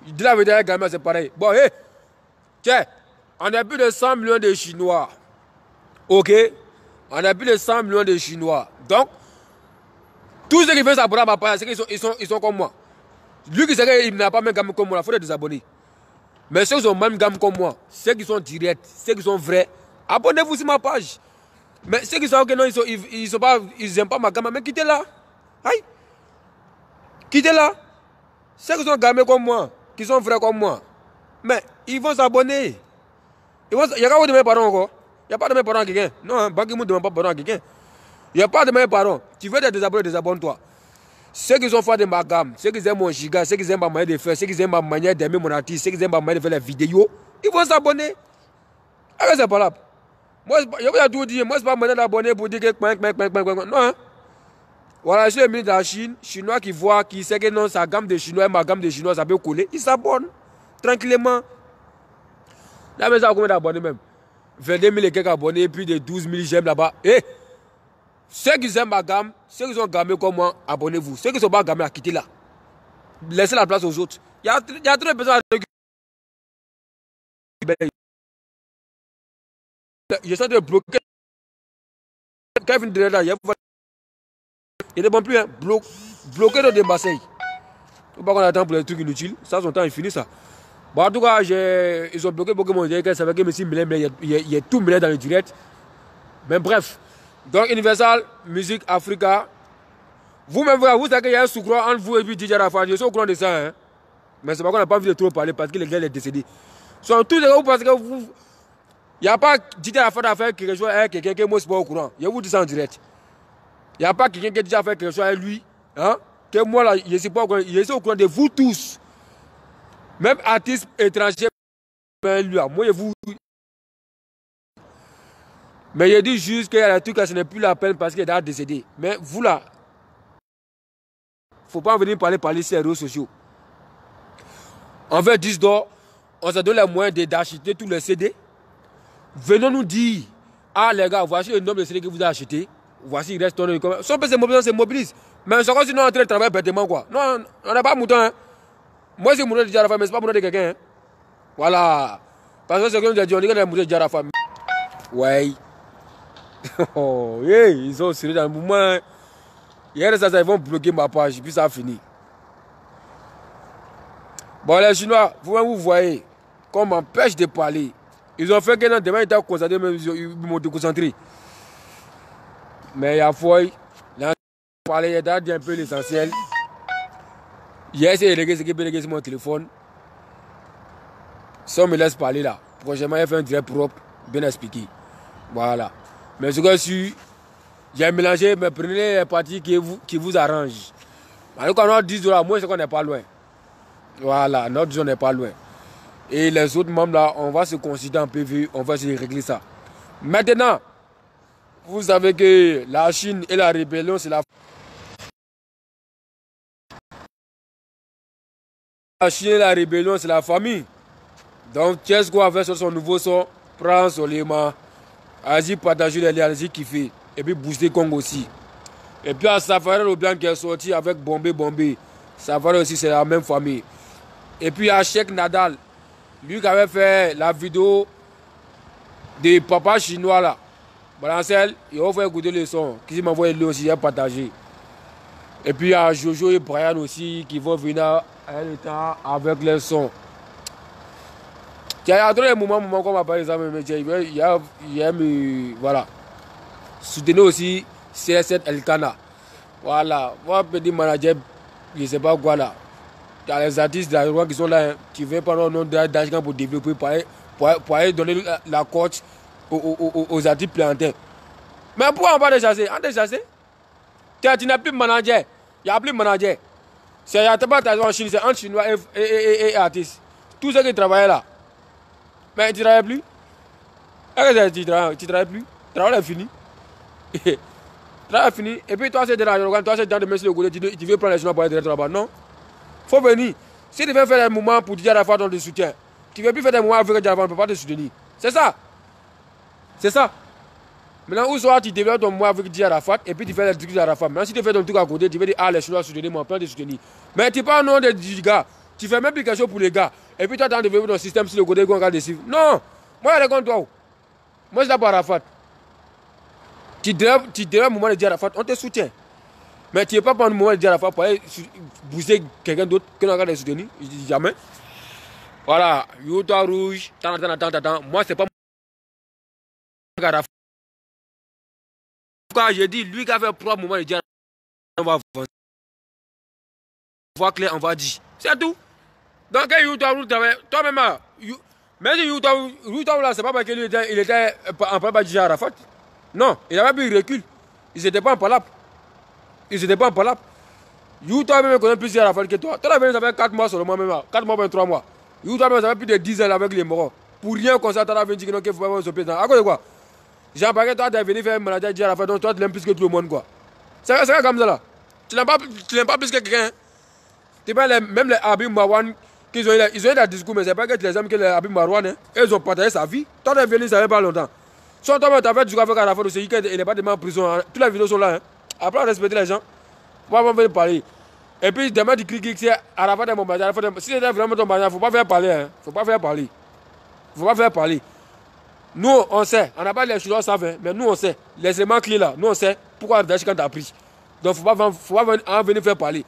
Il dit la vérité, gamin, c'est pareil. Bon, hé, tiens, on a plus de 100 millions de Chinois. Ok? On a plus de 100 millions de Chinois. Donc, tous ceux qui font ça pour ma part, c'est qu'ils sont comme moi. Lui qui sait qu'il n'a pas même gamme comme moi, il faut les désabonner. Mais ceux qui ont même gamme comme moi, ceux qui sont directs, ceux qui sont vrais, abonnez-vous sur ma page. Mais ceux qui sont que non, ils aiment pas ma gamme, mais quittez-la. Aïe. Quittez-la. Ceux qui sont gamés comme moi, qui sont frères comme moi, mais ils vont s'abonner. Il n'y a pas de mes parents encore. Il n'y a pas de mes parents à quelqu'un. Non, Ban Ki-moon ne demande pas pardon à quelqu'un. Il n'y a pas de mes parents. Tu veux te désabonner, désabonne-toi. Ceux qui sont fans de ma gamme, ceux qui aiment mon giga, ceux qui aiment ma manière de faire, ceux qui aiment ma manière d'aimer mon artiste, ceux qui aiment ma manière de faire les vidéos, ils vont s'abonner. Ah, c'est pas là. Moi, je vous ai tout dit. Moi, ce n'est pas manière d'abonner pour dire que... Non. Hein? Voilà, je suis le ministre de la Chine, Chinois qui voit, qui sait que non, sa gamme de Chinois et ma gamme de Chinois, ça peut coller. Il s'abonne. Tranquillement. Là, mais ça a combien d'abonnés même? 22 000 et quelques abonnés, plus de 12 000 j'aime là-bas. Et ceux qui aiment ma gamme, ceux qui sont gammés comme moi, abonnez-vous. Ceux qui ne sont pas gammés, quittez-la. Laissez la place aux autres. Il y a trop de personnes à j'essaie de bloquer. Kevin Dreda, il ne bon plus, hein. Bloquer le Marseille. Il ne faut pas qu'on attend pour les trucs inutiles. Ça, son temps est fini, ça. Bon, en tout cas, ils ont bloqué mon direct. Ça fait que il y a tout mêlé dans le direct. Mais bref. Donc, Universal Music Africa. Vous-même, vous savez qu'il y a un sous-croix entre vous et puis DJ Rafat. Je suis au courant de ça. Hein. Mais c'est pas qu'on n'a pas envie de trop parler parce que le gars est décédé. Sont tous les gars, parce que vous. Il n'y a pas DJ Rafat à faire quelque chose avec quelqu'un qui est moi, c'est pas au courant. Je vous dis ça en direct. Il n'y a pas quelqu'un qui a déjà fait quelque chose avec lui. Hein, que moi, là, je ne suis pas au courant. Je suis au courant de vous tous. Même artistes étrangers, lui, moi, je vous. Mais je dis juste qu'il y a des trucs là, ce n'est plus la peine parce qu'il est déjà décédé. Mais vous là, il ne faut pas venir parler sur les réseaux sociaux. On veut 10 $, on se donne les moyens d'acheter tous les CD. Venez nous dire, ah les gars, voici le nombre de CD que vous avez acheté. Voici il reste ton nom. Si on peut se mobilise. Mais c'est comme si nous on est en train de travailler bêtement quoi. Non, on n'a pas mouton. Hein. Moi c'est mouton de Jarafa, mais ce n'est pas mouton de quelqu'un. Hein. Voilà. Parce que c'est comme dit, on dit qu'on est mouton de Jarafa. Ouais. Oh, hey, ils sont sérieux dans le moment. Hier, ça, ils vont bloquer ma page, puis ça a fini. Bon, les Chinois, vous voyez, qu'on m'empêche de parler. Ils ont fait que demain, ils étaient concentrés, mais ils m'ont déconcentré. Mais il y a foi, là, parler, il y a dit un peu l'essentiel. Hier, c'est régler sur mon téléphone. Si on me laisse parler là, prochainement, il fait un direct propre, bien expliqué. Voilà. Mais ce que je suis, j'ai mélangé, mais prenez les parties qui vous arrangent. Alors quand on a 10 $, moi, c'est qu'on n'est pas loin. Voilà, notre zone n'est pas loin. Et les autres membres là, on va se considérer en PV, on va se régler ça. Maintenant, vous savez que la Chine et la rébellion, c'est la Chine et la rébellion, c'est la famille. Donc, qu'est-ce qu'on va faire sur son nouveau son? Prends son léma. Allez-y partager les liens, allez-y kiffer. Et puis booster Kong aussi. Et puis à Safari Obiang qui est sorti avec Bombé. Safari aussi c'est la même famille. Et puis à Cheikh Nadal, lui qui avait fait la vidéo de papa chinois là. Balancel, il va faire écouter le son. Qui m'a envoyé lui aussi, il a partagé. Et puis à Jojo et Brian aussi qui vont venir à un temps avec les sons. Il y a trop de moments qu'on m'a parlé de ça, mais il y a voilà. Soutenez aussi CS7 Elkana. Voilà. Moi, petit manager, je ne sais pas quoi là. Il y a les artistes là, qui sont là, qui viennent par le nom d'argent pour développer, pour aller donner la coach aux artistes plantains. Mais pourquoi on va les chasser? On les chasser? Tu n'as plus de manager. Il n'y a plus de manager. Il n'y a pas de Chine, c'est un Chinois et artistes. Tous ceux qui travaillent là. Mais tu ne travailles plus? Tu ne travailles plus? Le travail est fini. Le travail est fini. Et puis toi, c'est de l'argent. Toi, c'est dans de mettre le côté. Tu veux prendre les Chinois pour aller direct là-bas. Non. Il faut venir. Si tu veux faire des moments pour dire à la fois on te soutient, tu ne veux plus faire des moments avec Jarafa, on ne peut pas te soutenir. C'est ça. C'est ça. Maintenant, où soit tu développes ton moment avec Dieu Arafat et puis tu fais les trucs d'Arafat. Maintenant, si tu fais ton truc à côté, tu veux dire, ah, les Chinois soutenir, moi, plein de soutenir. Mais tu parles au nom des gars. Tu fais même plus quelque chose pour les gars. Et puis toi, tu as développé ton système sur le côté qu'on regarde des chiffres. Non. Moi, je contre toi. Moi, je suis là pour Arafat. Tu développes le moment de Dieu Arafat, on te soutient. Mais tu n'es pas prendre le moment de Dieu Arafat pour aller booster quelqu'un d'autre que l'on regarde des soutenir. Je dis jamais. Voilà. Youta rouge. Moi, c'est pas Arafat. quoi, j'ai dit, lui qui a fait 3 moments, il dit, on va avancer. On va clair, on va dire. C'est tout. Donc, toi-même, mais Youta là, c'est pas parce qu'il était en parlant de Arafat. Non, il avait pris recul. Ils n'étaient pas en parlable. Ils n'étaient pas en parlable. Youta même connaît plus Arafat que toi. Toi, ça fait 4 mois seulement, même 4 mois, 23 mois. Youta même, ça fait plus de 10 ans avec les morts. Pour rien comme ça, tu as dit qu'il ne faut pas se président. À cause de quoi? Jean-Paul, toi, tu es venu faire un maladie à Arafat, donc toi, tu l'aimes plus que tout le monde, quoi. C'est comme ça, là. Tu n'aimes pas plus que quelqu'un. Tu vois, même les Habib Marwan, ils ont eu des discours, mais c'est pas que tu les aimes que les Habib Marwan, hein. Ils ont partagé sa vie. Toi, tu es venu, ça fait pas longtemps. Si toi, tu as fait du avec Arafat, il n'est pas demain en prison. Hein. Toutes les vidéos sont là. Hein. Après, respecter les gens. On va venir parler. Et puis, demain, tu cries que c'est Arafat est mon bazar. Si c'était vraiment ton bazar, il ne faut pas faire parler. Hein. Faut pas faire parler. Faut pas faire parler. Nous, on sait. On n'a pas les choses savent, mais nous, on sait. Les éléments clés là, nous, on sait pourquoi Dachikan t'a pris. Donc, il ne faut pas venir faire parler.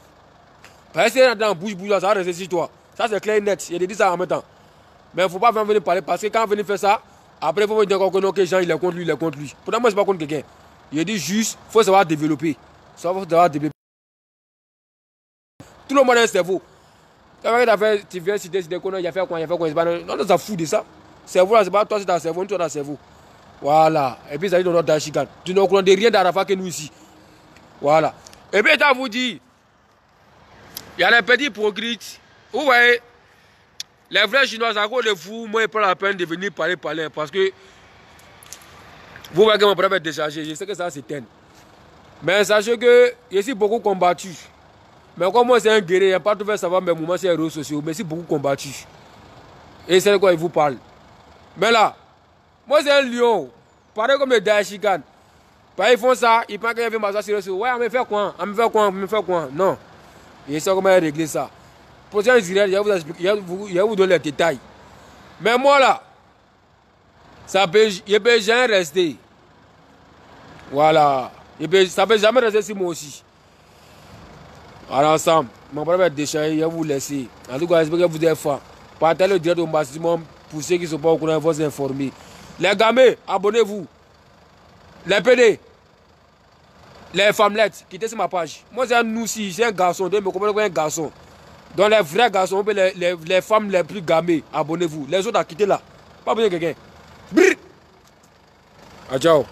Parce que dans bouche, ça va rester sur toi. Ça, c'est clair et net. Il a dit ça en même temps. Mais il ne faut pas venir parler parce que quand on vient faire ça, après, il faut me dire que les gens, il est contre lui, il est contre lui. Pourtant, moi, je ne suis pas contre quelqu'un. Il a dit juste, il faut savoir développer. Il faut savoir développer. Tout le monde a un cerveau. Quand tu viens citer des conneries, il a fait quoi, non, ça fout de ça. Cerveau là, c'est pas toi, c'est ta cerveau, nous, tu as cerveau. Voilà. Et puis, ça dit dans notre Dachikan. Tu ne connais rien d'Arafat que nous ici. Voilà. Et puis, je vous dis, il y a les petits progrès. Vous voyez, les vrais Chinois, à cause de vous, moi, ils prennent la peine de venir parler, parce que vous voyez que mon problème est déchargé. Je sais que ça s'éteint. Mais sachez que je suis beaucoup combattu. Mais comme moi, c'est un guerrier, il n'y a pas tout fait savoir mes mouvements sur les réseaux sociaux, mais je suis beaucoup combattu. Et c'est de quoi ils vous parlent. Mais là, moi, c'est un lion. Pareil comme les Dachikan. Ils font ça, ils pensent qu'ils viennent m'asseoir sur les réseaux. Ouais, on me fait quoi? On me fait quoi? Non. Et c'est comment régler ça. Pour ça, je vais vous expliquer, je vais vous donner les détails. Mais moi là, ça peut jamais rester. Voilà. Ça peut jamais rester sur moi aussi. Alors ensemble, mon problème est déchiré, je vais vous laisser. En tout cas, j'espère que vous êtes fort. Partagez le direct au maximum pour ceux qui ne sont pas au courant, vous informer. Les gamins, abonnez-vous. Les PD, les femmelettes, quittez sur ma page. Moi, c'est un noussi, c'est un garçon, donc me comprenez quoi un garçon. Donc les vrais garçons, les femmes les plus gamées, abonnez-vous. Les autres à quitter là. Pas besoin de quelqu'un. Ciao.